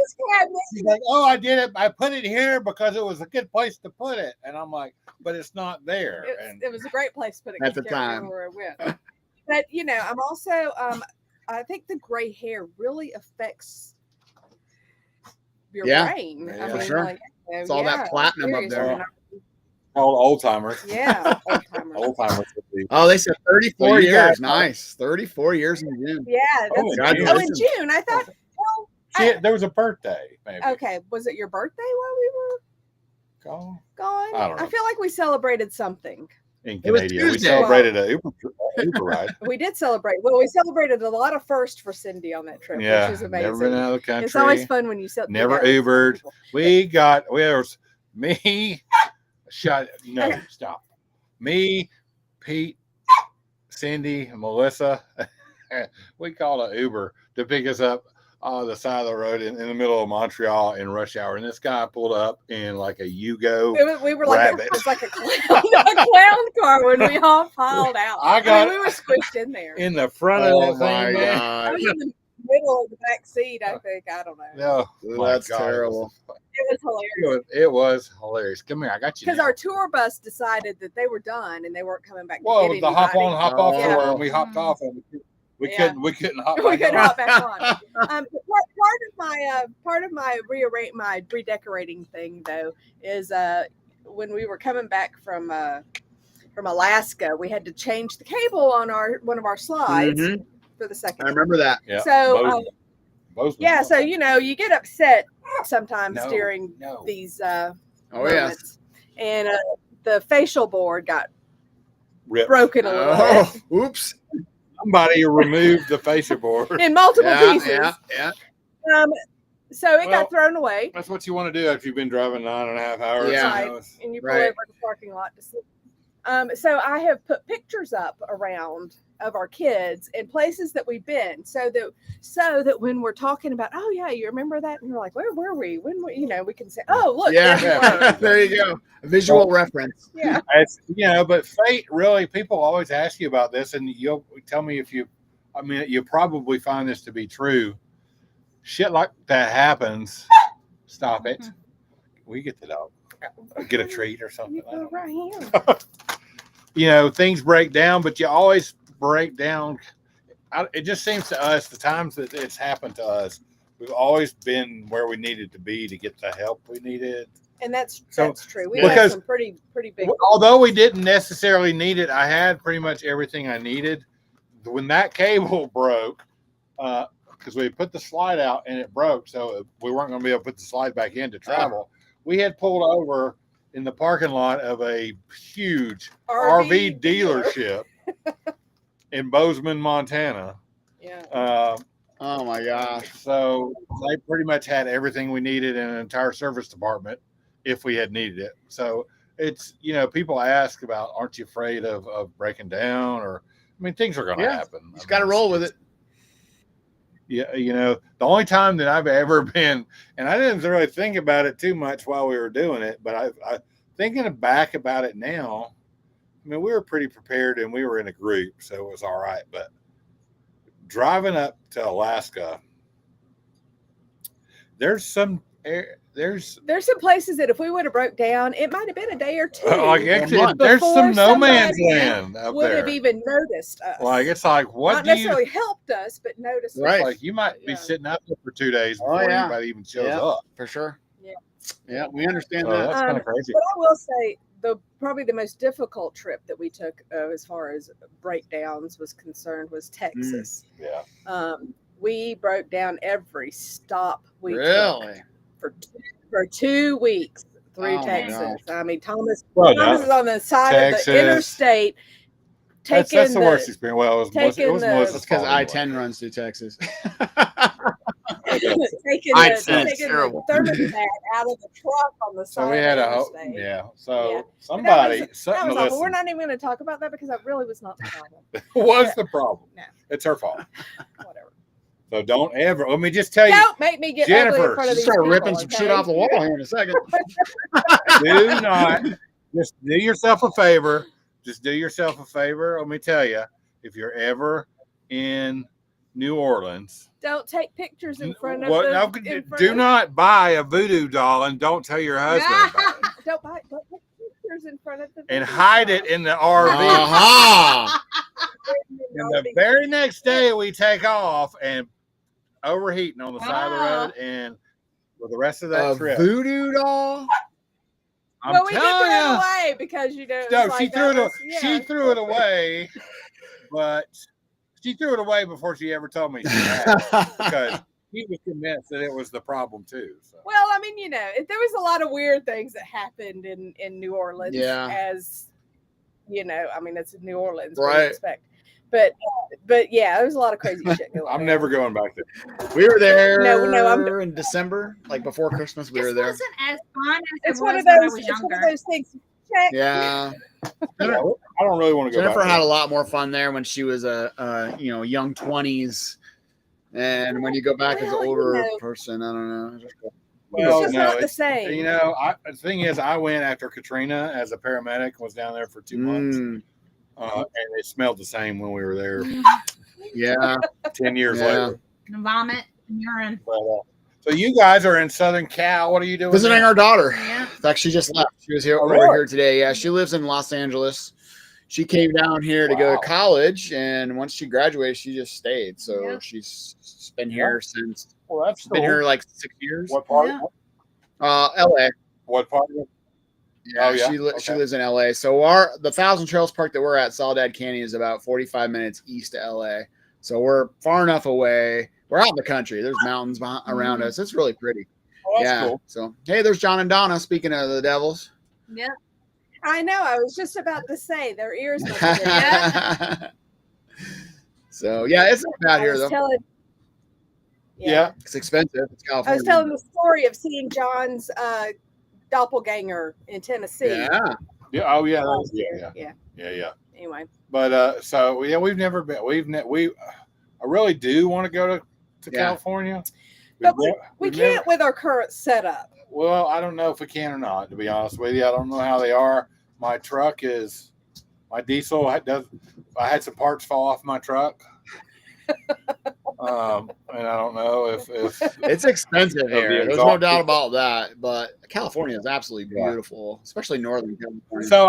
S1: She's like, oh, I did it. I put it here because it was a good place to put it. And I'm like, but it's not there.
S3: It was a great place to put it
S2: at the time.
S3: Where it went. But, I'm also, I think the gray hair really affects your brain.
S2: Yeah, for sure. It's all that platinum up there.
S1: Old timers.
S3: Yeah,
S1: old timers.
S2: Oh, they said 34 years. Nice. 34 years in June.
S3: Yeah. In June. I thought,
S1: there was a birthday, maybe.
S3: Okay. Was it your birthday while we were gone?
S1: I don't know.
S3: I feel like we celebrated something.
S1: In Canada, we celebrated an Uber ride.
S3: We did celebrate. Well, we celebrated a lot of firsts for Cindy on that trip, which is amazing.
S1: Never been out of the country.
S3: It's always fun when you celebrate.
S1: Never Ubered. Stop. Me, Pete, Cindy, Melissa. We called an Uber to pick us up on the side of the road in the middle of Montreal in rush hour, and this guy pulled up in like a Yugo.
S3: We were like it was like a clown car when we all piled out. We were squished in there
S1: in the front of the thing.
S3: I was in the middle of the back seat. I think I don't know.
S2: No, that's terrible.
S3: It was hilarious.
S1: It was hilarious. Come here, I got you.
S3: Because our tour bus decided that they were done and they weren't coming back.
S1: Well, the hop on, hop off tour, and we hopped off and we couldn't hop back on.
S3: We couldn't hop back on. Part of my redecorating thing though is when we were coming back from Alaska, we had to change the cable on one of our slides for the second.
S2: I remember that.
S1: Yeah.
S3: So so you get upset sometimes during these moments. And the facial board got broken a little bit.
S2: Oops.
S1: Somebody removed the facial board
S3: in multiple pieces.
S2: Yeah.
S3: So it got thrown away.
S1: That's what you want to do after you've been driving 9.5 hours.
S3: Yeah. And you pull over the parking lot to sleep. So I have put pictures up around of our kids and places that we've been so that when we're talking about, oh yeah, you remember that? And you're like, where were we? When we can say, oh, look.
S2: Yeah. There you go. A visual reference.
S3: Yeah.
S1: But fate really, people always ask you about this and you'll tell me you probably find this to be true. shit like that happens, stop it. We get the dog. Get a treat or something.
S3: Right here.
S1: You know, things break down, but you always break down. It just seems to us, the times that it's happened to us, we've always been where we needed to be to get the help we needed.
S3: And that's true. We
S1: had
S3: some pretty big.
S1: Although we didn't necessarily need it, I had pretty much everything I needed. When that cable broke, because we put the slide out and it broke, so we weren't going to be able to put the slide back in to travel. We had pulled over in the parking lot of a huge RV dealership in Bozeman, Montana.
S3: Yeah.
S2: Oh my gosh.
S1: So they pretty much had everything we needed in an entire service department if we had needed it. So it's, you know, people ask about, aren't you afraid of breaking down? Or, I mean, things are going to happen.
S2: You just got to roll with it.
S1: Yeah. You know, the only time that I've ever been, and I didn't really think about it too much while we were doing it, but I thinking back about it now, I mean, we were pretty prepared and we were in a group, so it was all right. But driving up to Alaska, there's some places
S3: that if we would have broke down, it might have been a day or two.
S1: There's some no man's land up
S3: would
S1: there.
S3: have even noticed us.
S1: Like it's like what
S3: not necessarily helped us, but noticed
S1: right.
S3: us.
S1: Like you might be sitting out there for 2 days before anybody even shows up.
S2: For sure.
S3: Yeah.
S2: Yeah, we understand that.
S1: That's kind of crazy.
S3: But I will say probably the most difficult trip that we took as far as breakdowns was concerned was Texas.
S1: Yeah.
S3: We broke down every stop we
S2: took
S3: for 2 weeks through Texas. I mean, Thomas was on the side of the interstate.
S1: That's the worst experience. Well, it was
S2: Melissa's because I-10 runs through Texas.
S3: taking the thermostat out of the truck on the side.
S1: So we had somebody.
S3: That was awful. We're not even going to talk about that because that really was not the problem.
S1: Was the problem?
S3: No,
S1: it's her fault.
S3: Whatever.
S1: So don't ever. Let me just tell you.
S3: Don't make me get ugly in front of these
S2: start
S3: people,
S2: ripping some shit off the wall here in a second.
S1: Do not. Just do yourself a favor. Just do yourself a favor. Let me tell you, if you're ever in New Orleans,
S3: don't take pictures in front of
S1: do not buy a voodoo doll and don't tell your husband about it.
S3: Don't take pictures in front of the
S1: and hide it in the RV. And the very next day we take off and overheating on the side of the road, and for the rest of that trip,
S2: voodoo doll.
S3: Well, we did throw it away because
S1: she threw it away, but she threw it away before she ever told me she had it because he was convinced that it was the problem too. So.
S3: Well, I mean, there was a lot of weird things that happened in New Orleans.
S2: Yeah.
S3: As I mean, it's New Orleans,
S2: right?
S3: What do you expect? But yeah, there was a lot of crazy shit going on.
S1: I'm never going back there.
S2: We were there in December, like before Christmas. We were there.
S4: It wasn't as fun as
S3: it's
S4: it
S3: one
S4: was
S3: of those,
S4: when I was
S3: it's
S4: younger.
S3: one of those things. Check.
S2: Yeah.
S1: I don't really want to go.
S2: Jennifer had a lot more fun there when she was a young 20s, and when you go back as an older person, I don't know.
S3: Well, it's just not the same.
S1: The thing is, I went after Katrina as a paramedic and was down there for 2 months. And it smelled the same when we were there.
S2: Yeah.
S1: 10 years later.
S4: Vomit and urine.
S1: So you guys are in Southern Cal. What are you doing?
S2: Visiting
S1: there?
S2: our daughter.
S4: Yeah.
S2: In fact, she just left. She was here here today. Yeah, she lives in Los Angeles. She came down here to go to college, and once she graduated, she just stayed. So she's been here since.
S1: Well, that's
S2: been here like 6 years.
S1: What part?
S2: LA.
S1: What part?
S2: Yeah, she lives in LA. So the Thousand Trails Park that we're at, Soledad Canyon, is about 45 minutes east of LA. So we're far enough away. We're out in the country. There's mountains around us. It's really pretty.
S1: Oh, that's cool.
S2: So hey, there's John and Donna. Speaking of the Devils.
S4: Yeah.
S3: I know. I was just about to say their ears must have been.
S2: So yeah, it's not bad here though.
S1: Yeah,
S2: it's expensive. It's California.
S3: I was telling the story of seeing John's doppelganger in Tennessee.
S2: Yeah.
S1: Yeah. Oh yeah.
S3: Yeah. Anyway.
S1: But we've never been. I really do want to go to California.
S3: But we can't with our current setup.
S1: Well, I don't know if we can or not, to be honest with you. I don't know how they are. My diesel I had some parts fall off my truck. And I don't know if
S2: it's expensive here. There's no doubt about that. But California is absolutely beautiful, especially Northern California.
S1: So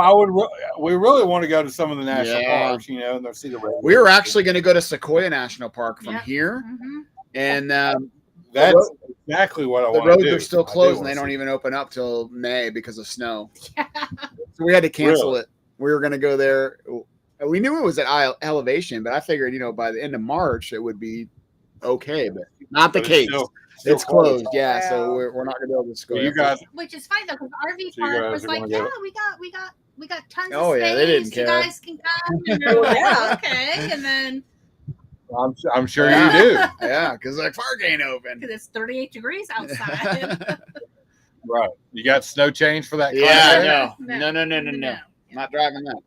S1: we really want to go to some of the national parks, you know, and see the.
S2: We were actually going to go to Sequoia National Park from here, and
S1: that's exactly what I want to do.
S2: The roads are still closed, and they don't even open up till May because of snow. So we had to cancel it. We were going to go there. We knew it was at elevation, but I figured, you know, by the end of March it would be okay, but not the case. It's closed. Yeah, so we're not going to be able to go.
S1: You guys,
S4: which is fine though, because RV Park was like, yeah, we got tons of space.
S2: Yeah, they didn't care.
S4: You guys can come. And they're like, okay, and then.
S1: I'm sure you do.
S2: Yeah, because the park ain't open.
S4: Because it's 38 degrees outside.
S1: Right. You got snow change for that?
S2: Yeah, no. Not driving that.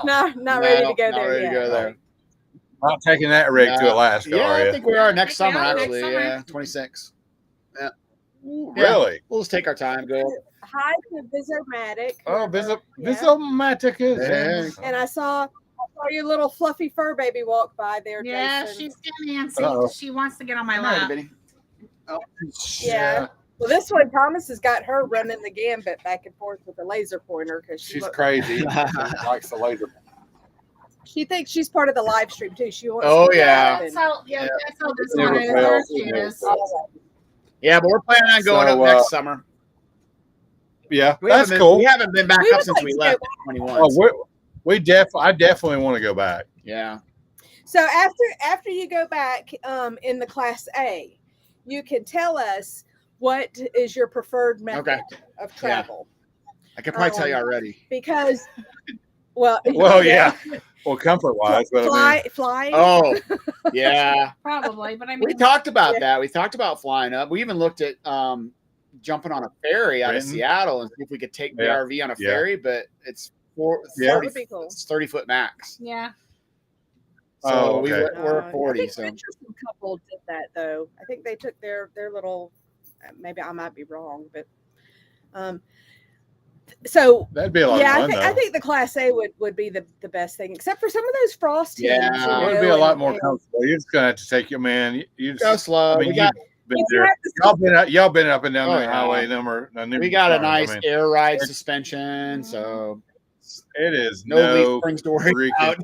S3: Not ready to go there yet.
S1: Not taking that rig to Alaska,
S2: yeah,
S1: are you?
S2: I think we are next summer, actually. Yeah, 26. Yeah.
S1: Really?
S2: We'll just take our time. Go.
S3: Hi to Visomatic.
S1: Oh, Visomatic is.
S3: And I saw your little fluffy fur baby walk by there,
S4: Yeah,
S3: Jason.
S4: she's getting antsy. She wants to get on my lap.
S3: Yeah. Well, this one, Thomas has got her running the gambit back and forth with the laser pointer because
S1: she's crazy. She likes the laser.
S3: She thinks she's part of the live stream too. She wants.
S4: That's how this one is.
S2: Yeah, but we're planning on going up next summer.
S1: Yeah, that's cool.
S2: We haven't been back up since we left in 21.
S1: Oh, I definitely want to go back.
S2: Yeah.
S3: So after you go back in the Class A, you can tell us what is your preferred method of travel.
S2: I can probably tell you already.
S3: Because, well,
S1: yeah. Well, comfort wise, but
S3: flying.
S2: Oh, yeah,
S4: probably. But I mean,
S2: we talked about that. We talked about flying up. We even looked at jumping on a ferry out of Seattle and see if we could take the RV on a ferry. But it's 30 foot max.
S4: Yeah.
S2: So we're 40.
S3: I think an interesting couple did that though. I think they took their little. Maybe I might be wrong, but so
S1: that'd be a lot of fun.
S3: I think the Class A would be the best thing, except for some of those frost teams.
S1: Yeah, it would be a lot more comfortable. You're just gonna have to take your man. You just
S2: go slow.
S1: I mean, y'all been up and down the highway.
S2: We got a nice air ride suspension, so
S1: it is
S2: no springs to worry about.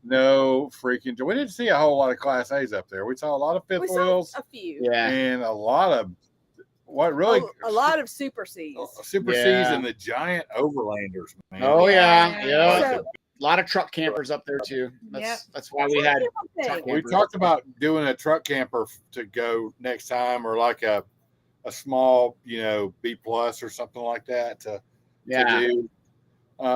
S1: No freaking joke. We didn't see a whole lot of Class A's up there. We saw a lot of fifth wheels,
S3: a few,
S1: and a lot of
S3: a lot of Super C's,
S1: C's, and the giant overlanders. Man.
S2: Oh yeah. So, a lot of truck campers up there too. That's why we had.
S1: We talked about doing a truck camper to go next time, or like a small, B+ or something like that to do.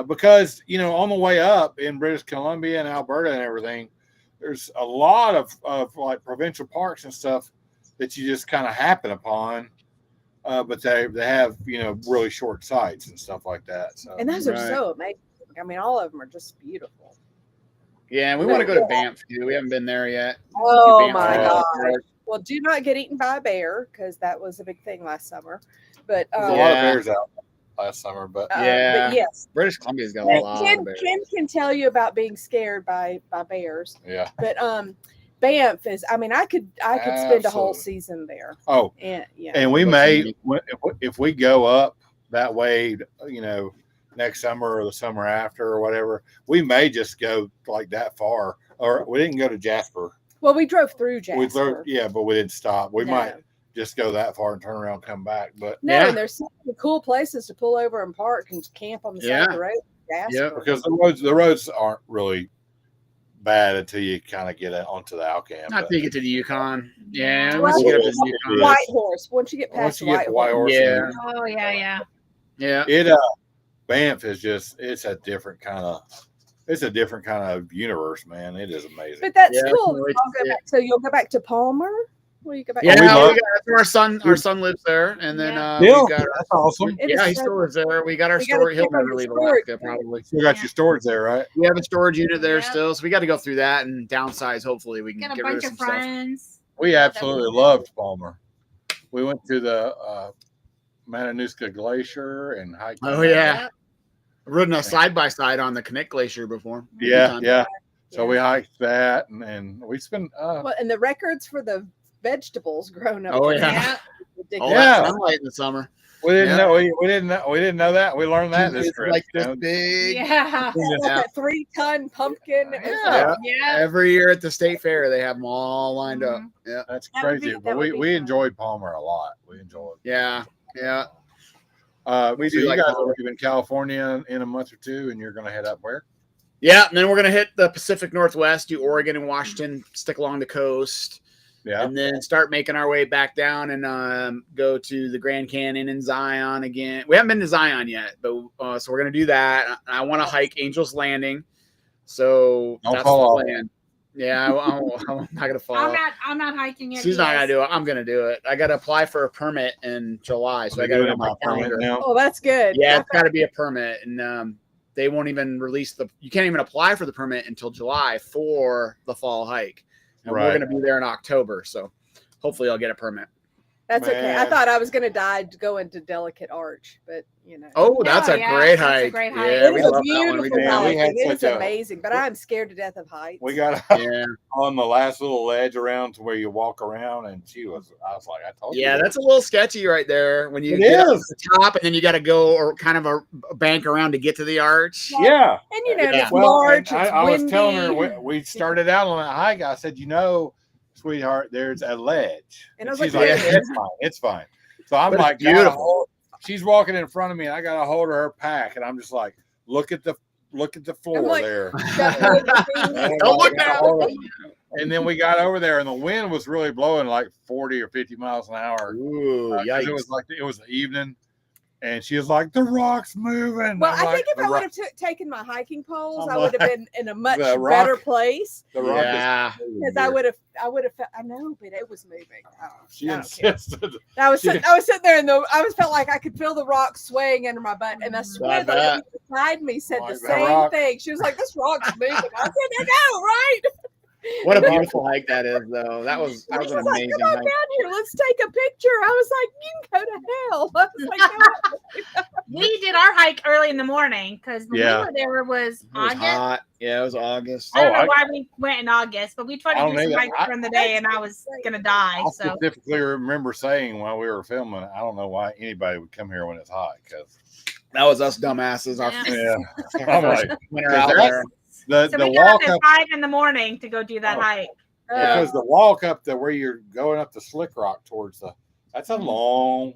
S1: Because, on the way up in British Columbia and Alberta and everything, there's a lot of like provincial parks and stuff that you just kind of happen upon. But they have, really short sites and stuff like that. So,
S3: and those are so amazing. I mean, all of them are just beautiful.
S2: Yeah, and we want to go to Banff too. We haven't been there yet.
S3: Oh my God. Well, do not get eaten by a bear because that was a big thing last summer. But
S1: there's a lot of bears out last summer, but
S3: but yes,
S2: British Columbia's got a lot of bears.
S3: Ken can tell you about being scared by bears.
S1: Yeah,
S3: but Banff is. I mean, I could spend a whole season there.
S1: Oh, and we may if we go up that way, next summer or the summer after or whatever, we may just go like that far. Or we didn't go to Jasper.
S3: Well, we drove through Jasper.
S1: But we didn't stop. We might just go that far and turn around and come back. But
S3: and there's so many cool places to pull over and park and camp on the side of the road.
S1: Yeah, because the roads aren't really bad until you kind of get onto the Alcam.
S2: Not till you get to the Yukon. Yeah,
S3: once you get up to the Yukon. Whitehorse. Once you get past Whitehorse.
S4: Yeah. Oh yeah.
S1: It Banff is it's a different kind of universe, man. It is amazing.
S3: But that's cool. So you'll go back to Palmer. Will you go back?
S2: Our son lives there, and then
S1: that's awesome.
S2: He still lives there. We got our storage. He'll never leave Alaska, probably.
S1: You got your storage there, right?
S2: We have a storage unit there still, so we got to go through that and downsize. Hopefully, we can
S4: get
S2: rid
S4: a bunch
S2: of
S4: of friends.
S2: Stuff.
S1: We absolutely loved Palmer. We went to the Matanuska Glacier and hiked.
S2: Oh yeah. I've ridden a side-by-side on the Knik Glacier before.
S1: Yeah. So we hiked that, and we spent.
S3: Well, and the records for the vegetables grown up.
S2: Oh yeah,
S3: all
S2: that sunlight in the summer.
S1: We didn't know. We didn't know that. We learned that this trip.
S2: Like this big.
S3: Yeah. Like a 3-ton pumpkin.
S2: Yeah. Every year at the state fair, they have them all lined up. Yeah.
S1: That's crazy. But we enjoyed Palmer a lot. We enjoyed.
S2: Yeah. Yeah.
S1: We do. You guys will be in California in a month or two, and you're going to head up where?
S2: Yeah, and then we're going to hit the Pacific Northwest, do Oregon and Washington, stick along the coast. Yeah. And then start making our way back down and go to the Grand Canyon and Zion again. We haven't been to Zion yet, but so we're going to do that. I want to hike Angel's Landing. So
S1: that's the plan.
S2: Off. Yeah, I'm not going to fall.
S4: I'm not hiking it.
S2: She's not going to do it. I'm going to do it. I got to apply for a permit in July. So I got to do my calendar
S3: now. Oh, that's good.
S2: Yeah, it's got to be a permit. And they won't even release you can't even apply for the permit until July for the fall hike. And we're going to be there in October, so hopefully I'll get a permit.
S3: That's okay. I thought I was going to die going to Delicate Arch, but you know.
S2: Oh, that's a great hike.
S3: That's a great hike. Yeah, we love that one. It is amazing, but I'm scared to death of heights.
S1: We got on the last little ledge around to where you walk around, and I was like, I told you.
S2: Yeah, that's a little sketchy right there when you get up to the top, and then you got to go or kind of a bank around to get to the arch.
S1: Yeah,
S3: and you know it's March.
S1: I was telling her we started out on that hike. I said, sweetheart, there's a ledge. And she's like, it's fine. So I'm like, beautiful. She's walking in front of me, and I got a hold of her pack, and I'm just like, look at the floor there. Don't look down. And then we got over there, and the wind was really blowing like 40 or 50 miles an hour.
S2: Ooh,
S1: it was the evening. And she was like, the rock's moving.
S3: Well, I think if I would have taken my hiking poles, I would have been in a much better place.
S1: The rock
S3: because I would have felt, I know, but it was moving.
S1: She insisted.
S3: I was sitting there felt like I could feel the rock swaying under my butt. And I swear the lady beside me said the same thing. She was like, this rock's moving. I said, I know, right?
S2: What a beautiful hike that is, though. That was an amazing
S3: hike. Come on down here. Let's take a picture. I was like, you can go to hell. I was like,
S4: we did our hike early in the morning because when we were there was August.
S2: Hot. Yeah, it was August.
S4: I don't know why we went in August, but we tried to do some hikes during the day, and I was gonna die.
S1: I specifically remember saying while we were filming, I don't know why anybody would come here when it's hot because
S2: that was us dumbasses.
S1: I'm like,
S2: winter out there.
S4: So we got up at 5 in the morning to go do that hike.
S1: Because the walk up where you're going up the Slick Rock towards that's a long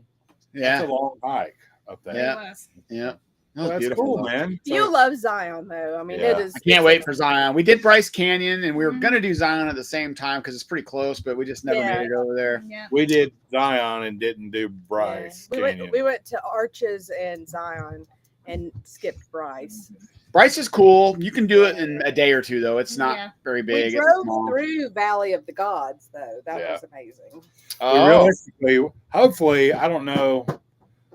S1: hike up there.
S2: Yeah.
S1: That's cool, man.
S3: You love Zion, though. I mean, it is.
S2: I can't wait for Zion. We did Bryce Canyon, and we were going to do Zion at the same time because it's pretty close, but we just never made it over there.
S4: Yeah.
S1: We did Zion and didn't do Bryce.
S3: We went to Arches and Zion and skipped Bryce.
S2: Bryce is cool. You can do it in a day or two, though. It's not very big.
S3: We drove through Valley of the Gods, though. That was amazing.
S1: Realistically, hopefully, I don't know.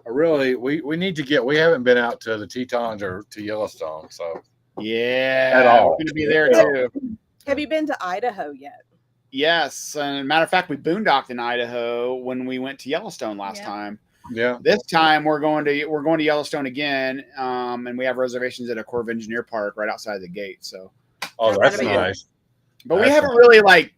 S1: We need to get. We haven't been out to the Tetons or to Yellowstone, so
S2: at all. We're going to be there too.
S3: Have you been to Idaho yet?
S2: Yes, and matter of fact, we boondocked in Idaho when we went to Yellowstone last time.
S1: Yeah.
S2: This time we're going to Yellowstone again, and we have reservations at a Corps of Engineer Park right outside the gate. So,
S1: that's nice.
S2: But we haven't really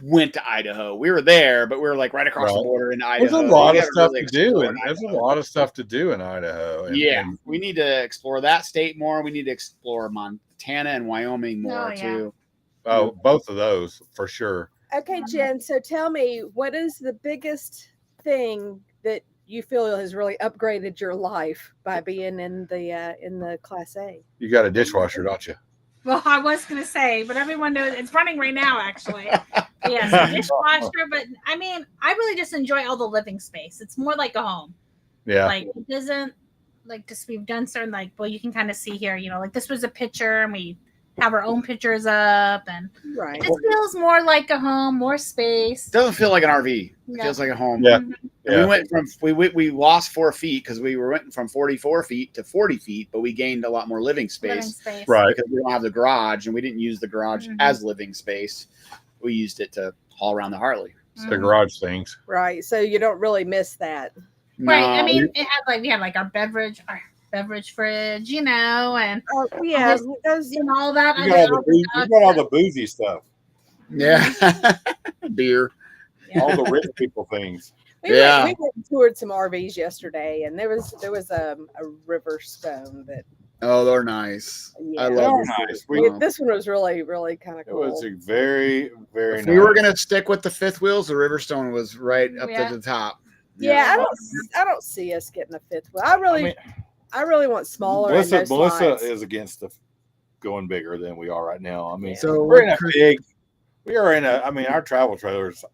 S2: went to Idaho. We were there, but we were right across the border in Idaho.
S1: There's a lot of stuff to do, and there's a lot of stuff to do in Idaho.
S2: And we need to explore that state more. We need to explore Montana and Wyoming more too.
S1: Oh, both of those for sure.
S3: Okay, Jen. So tell me, what is the biggest thing that you feel has really upgraded your life by being in the Class A?
S1: You got a dishwasher, don't you?
S4: Well, I was going to say, but everyone knows it's running right now, actually. Yes, a dishwasher. But I mean, I really just enjoy all the living space. It's more like a home.
S1: Yeah.
S4: It doesn't just we've done certain you can kind of see here, this was a picture and we have our own pictures up and it just feels more like a home, more space.
S2: It doesn't feel like an RV. It feels like a home.
S1: Yeah.
S2: We went from we lost 4 feet because we went from 44 feet to 40 feet, but we gained a lot more living space.
S1: Right.
S2: Because we don't have the garage, and we didn't use the garage as living space. We used it to haul around the Harley.
S1: The garage things.
S3: Right. So you don't really miss that.
S4: Right. I mean, it had we had our beverage beverage fridge, you know, and
S3: yeah,
S4: and all that.
S1: You got all the boozy stuff.
S2: Yeah, beer.
S4: Yeah.
S1: All the rich people things.
S3: We went and toured some RVs yesterday, and there was a river stone that.
S2: Oh, they're nice.
S3: Yeah,
S2: I love
S3: nice. This one was really, really kind of cool.
S1: It was a very, very
S2: if
S1: nice.
S2: we were gonna stick with the fifth wheels, the Riverstone was right up to the top.
S3: Yeah, I don't see us getting a fifth wheel. I really want smaller.
S1: Melissa is against the going bigger than we are right now. I mean,
S2: so
S1: we are in our travel trailers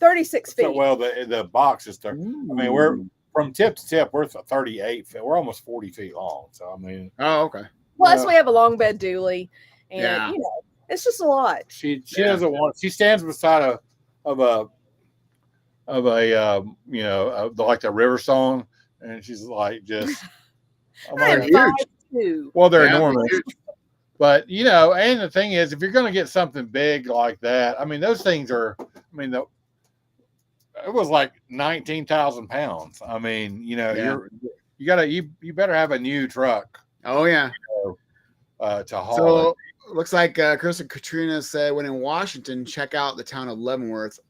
S3: 36 feet.
S1: So, well, the box is 30. I mean, we're from tip to tip, we're 38 feet. We're almost 40 feet long. So, I mean,
S2: okay.
S3: Plus, we have a long bed dually, and you know, it's just a lot.
S1: She doesn't want. She stands beside of a you know, like the river song, and she's like just.
S3: They're huge.
S1: Well, they're enormous. But you know, and the thing is, if you're going to get something big like that, I mean, those things are. I mean, it was like 19,000 pounds. I mean, you know, you better have a new truck.
S2: Oh yeah.
S1: You know, to haul.
S2: So it looks like Chris and Katrina said when in Washington, check out the town of Leavenworth.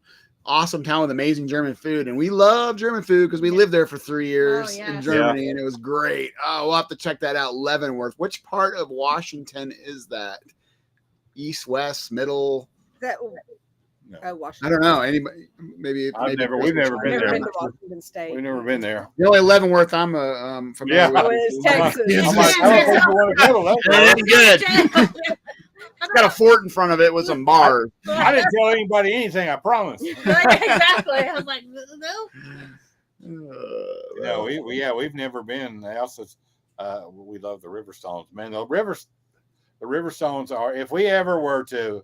S2: Awesome town with amazing German food, and we love German food because we lived there for 3 years in Germany, and it was great. Oh, we'll have to check that out. Leavenworth. Which part of Washington is that? East, west, middle?
S3: Washington.
S2: I don't know. Anybody? Maybe
S1: we've never been there.
S3: Been to Washington State.
S1: We've never been there.
S2: The only Leavenworth I'm familiar with.
S3: It's Texas.
S1: I'm like, I don't think you want to go to
S2: That ain't good. It's got a fort in front of it with some bars.
S1: I didn't tell anybody anything. I promise.
S4: Exactly. I was like, no.
S1: No, we've never been. We love the Riverstones, man. The Riverstones are. If we ever were to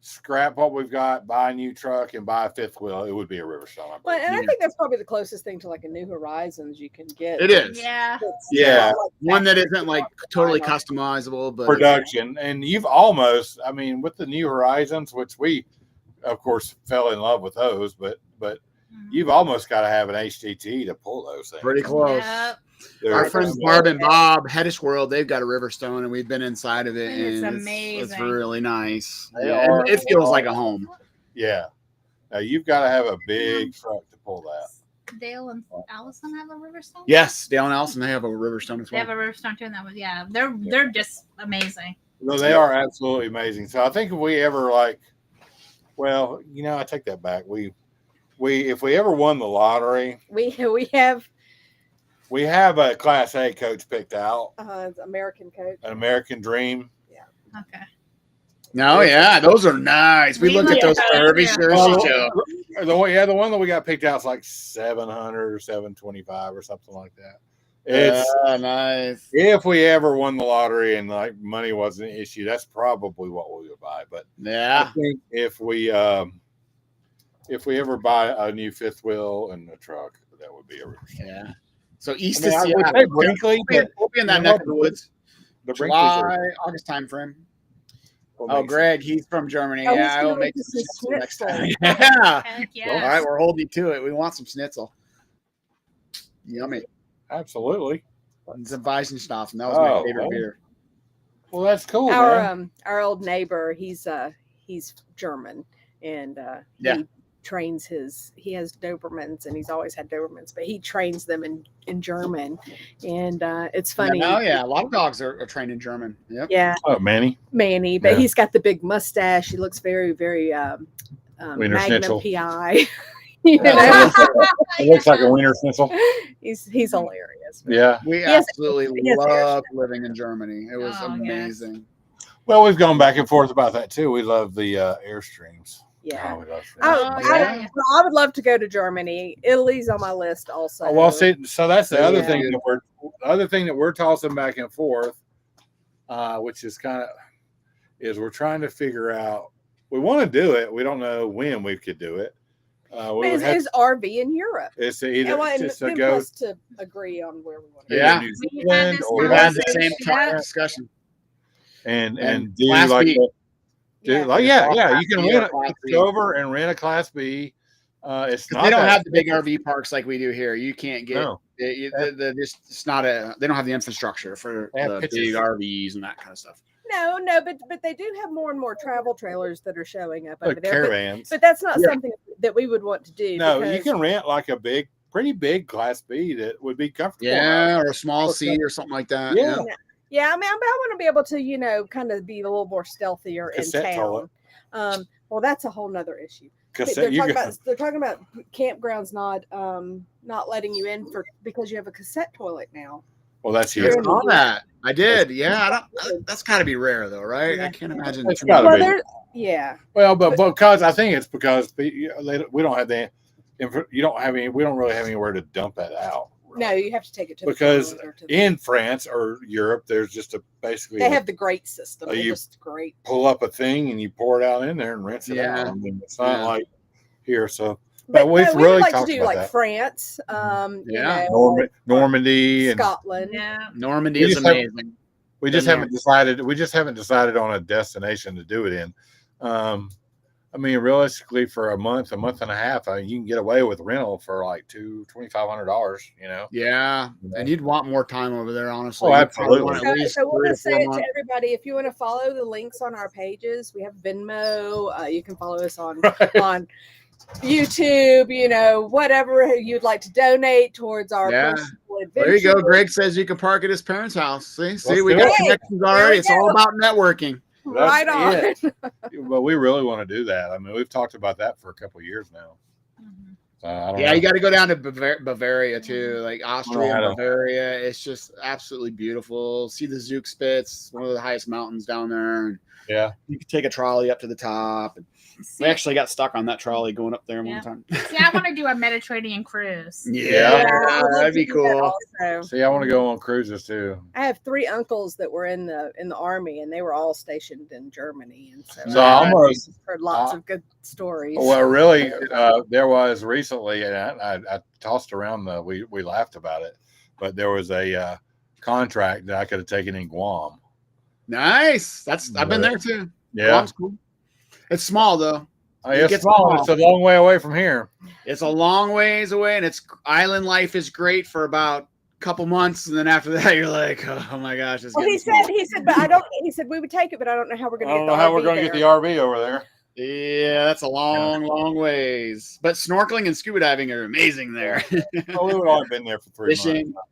S1: scrap what we've got, buy a new truck, and buy a fifth wheel, it would be a Riverstone.
S3: Well, and I think that's probably the closest thing to like a New Horizons you can get.
S2: It is.
S4: Yeah.
S1: Yeah.
S2: One that isn't like totally customizable, but
S1: production. And you've almost, I mean, with the New Horizons, which we, of course, fell in love with those, but you've almost got to have an HTT to pull those things.
S2: Pretty close.
S4: Yep.
S2: Our friends Barb and Bob, Heddish World, they've got a Riverstone, and we've been inside of it.
S4: It's
S2: and
S4: amazing.
S2: It's really nice. And it feels like a home.
S1: Yeah. Now you've got to have a big truck to pull that.
S4: Dale and Allison have a Riverstone?
S2: Yes, Dale and Allison, they have a Riverstone as well.
S4: They have a Riverstone too, and that was they're just amazing.
S1: No, they are absolutely amazing. So I think if we ever I take that back. If we ever won the lottery, we have a Class A coach picked out.
S3: It's American coach.
S1: An American Dream.
S3: Yeah.
S4: Okay.
S2: No, yeah, those are nice. We looked at those Hershey Show.
S1: The one that we got picked out is like 700 or 725 or something like that. It's
S2: nice.
S1: If we ever won the lottery and like money wasn't an issue, that's probably what we would buy. But
S2: yeah,
S1: I think if we ever buy a new fifth wheel and a truck, that would be a Riverstone.
S2: Yeah. So east to Seattle.
S1: Brinkley,
S2: we'll be in that neck of the woods.
S1: The
S2: July, August time frame. Greg, he's from Germany. I will make some schnitzel next time. Yeah. All right, we're holding you to it. We want some schnitzel. Yummy.
S1: Absolutely.
S2: And some Weissenstoffen. That was my favorite beer.
S1: Well, that's cool.
S3: Our old neighbor, he's German, and he trains he has Dobermans, and he's always had Dobermans, but he trains them in German, and it's funny.
S2: A lot of dogs are trained in German. Yep.
S3: Yeah.
S1: Oh, Manny,
S3: but he's got the big mustache. He looks very, very Magnum PI.
S1: It looks like a wiener schnitzel.
S3: He's hilarious.
S1: Yeah,
S2: we absolutely loved living in Germany. It was amazing.
S1: Yes. Well, we've gone back and forth about that too. We love the Airstreams.
S3: Yeah.
S1: I
S3: would love to go to Germany. Italy's on my list also.
S1: Well, see, so that's the other thing that we're tossing back and forth, which is we're trying to figure out. We want to do it. We don't know when we could do it.
S3: Is RV in Europe?
S1: It's either
S3: to agree on where we want to
S2: go. Yeah,
S1: New Zealand
S2: we've had the same discussion.
S1: And do like
S2: B.
S1: You can go over and rent a Class B. It's not
S2: they don't have the big RV parks like we do here. You can't get It's not they don't have the infrastructure for the big RVs and that kind of stuff.
S3: No, but they do have more and more travel trailers that are showing up over there.
S1: Caravans.
S3: But that's not something that we would want to do.
S1: No, you can rent like a pretty big Class B that would be comfortable.
S2: Yeah, or a small C or something like that.
S1: Yeah.
S3: Yeah, I mean, I want to be able to, kind of be a little more stealthier in town. Well, that's a whole nother issue. They're talking about campgrounds not letting you in because you have a cassette toilet now.
S1: Well, that's huge.
S2: I saw that. I did. Yeah, that's got to be rare though, right? Yeah. I can't imagine.
S1: It's gotta be.
S3: Yeah.
S1: Well, but because I think it's because we don't have we don't really have anywhere to dump that out. Really.
S3: No, you have to take it to
S1: because in France or Europe, there's just basically
S3: they have the grate system. They're just great.
S1: Pull up a thing and you pour it out in there and rinse it out. I mean, it's not like here, so.
S3: But we really like to do like France,
S1: Normandy, and
S3: Scotland.
S4: Yeah,
S2: Normandy is amazing.
S1: We just haven't decided. We just haven't decided on a destination to do it in. I mean, realistically, for a month and a half, you can get away with rental for like $2,500.
S2: Yeah, and you'd want more time over there, honestly.
S1: Oh, absolutely.
S3: So we're going to say it to everybody. If you want to follow the links on our pages, we have Venmo. You can follow us on YouTube, whatever you'd like to donate towards our personal adventure.
S2: There you go. Greg says you can park at his parents' house. See, we got connections already. It's all about networking.
S3: Right on.
S1: But we really want to do that. I mean, we've talked about that for a couple of years now.
S2: You got to go down to Bavaria too, like Austria and Bavaria. It's just absolutely beautiful. See the Zugspitze, one of the highest mountains down there.
S1: Yeah,
S2: you can take a trolley up to the top. We actually got stuck on that trolley going up there one time.
S4: See, I want to do a Mediterranean cruise.
S2: Yeah, that'd be cool.
S1: See, I want to go on cruises too.
S3: I have 3 uncles that were in the army, and they were all stationed in Germany, and
S1: so I almost
S3: heard lots of good stories.
S1: Well, really, there was recently, and I tossed around we laughed about it, but there was a contract that I could have taken in Guam.
S2: Nice. I've been there too.
S1: Yeah,
S2: Guam's cool. It's small though.
S1: It's small. It's a long way away from here.
S2: It's a long ways away, and island life is great for about a couple months, and then after that, you're like, oh my gosh.
S3: He said, but I don't. He said we would take it, but I don't know how we're going to. I don't know
S1: how we're going to get the RV over there.
S2: Yeah, that's a long ways. But snorkeling and scuba diving are amazing there.
S1: Well, we would all have been there for 3
S2: Fishing.
S1: months.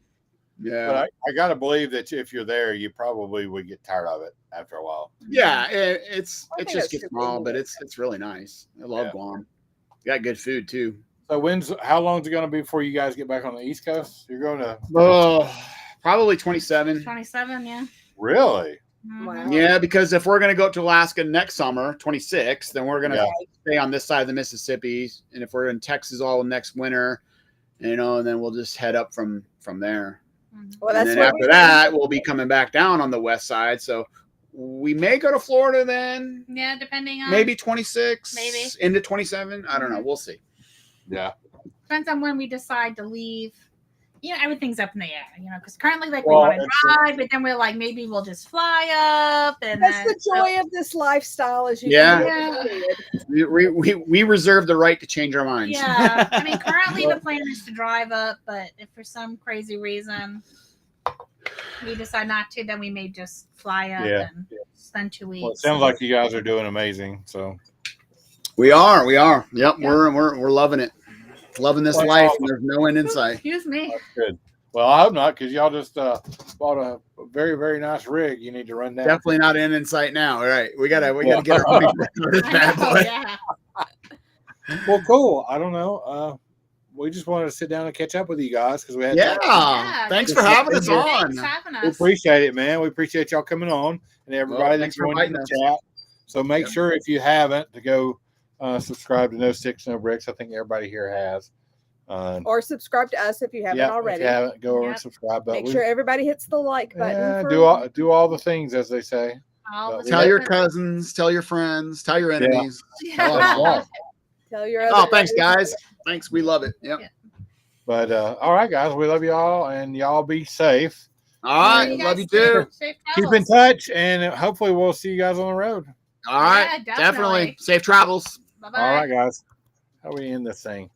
S2: Yeah,
S1: but I got to believe that if you're there, you probably would get tired of it after a while.
S2: Yeah, it just gets small, but it's really nice. I love Guam. You got good food too.
S1: So how long is it going to be before you guys get back on the East Coast? You're going to
S2: probably 27.
S4: 27, yeah.
S1: Really?
S3: Wow.
S2: Yeah, because if we're going to go to Alaska next summer, 26, then we're going to stay on this side of the Mississippi, and if we're in Texas all next winter, and then we'll just head up from there.
S3: Well,
S2: and then after that, we'll be coming back down on the west side. So we may go to Florida then.
S4: Yeah, depending on
S2: maybe 26,
S4: maybe
S2: into 27. I don't know. We'll see.
S1: Yeah,
S4: depends on when we decide to leave. Everything's up in the air. Because currently, we want to drive, but then we're like, maybe we'll just fly up. And
S3: that's the joy of this lifestyle, as you
S2: we reserve the right to change our minds.
S4: Yeah, I mean, currently the plan is to drive up, but if for some crazy reason we decide not to, then we may just fly up and spend 2 weeks.
S1: Well, it sounds like you guys are doing amazing. So
S2: we are. Yep, we're loving it. Loving this life, and there's no end in sight.
S4: Excuse me.
S1: That's good. Well, I hope not, because y'all just bought a very, very nice rig. You need to run down.
S2: Definitely not end in sight now. All right, we gotta get our money back on this bad boy.
S4: Yeah.
S1: Well, cool. I don't know. We just wanted to sit down and catch up with you guys because we had.
S2: Thanks for having us on.
S4: Thanks for having us.
S1: We appreciate it, man. We appreciate y'all coming on and everybody that's joining the chat. So make sure if you haven't to go. Subscribe to No Sticks, No Bricks. I think everybody here has.
S3: Or subscribe to us if you haven't already.
S1: If you haven't, go over and subscribe. But
S3: make sure everybody hits the like button.
S1: Do all the things, as they say.
S2: Tell your cousins, tell your friends, tell your enemies.
S3: Tell your other
S2: thanks, guys. Thanks. We love it. Yep.
S1: But all right, guys. We love y'all, and y'all be safe.
S2: All right. Love you too.
S1: Keep in touch, and hopefully we'll see you guys on the road.
S2: All right. Definitely. Safe travels.
S4: Bye-bye.
S1: All right, guys. How do we end this thing?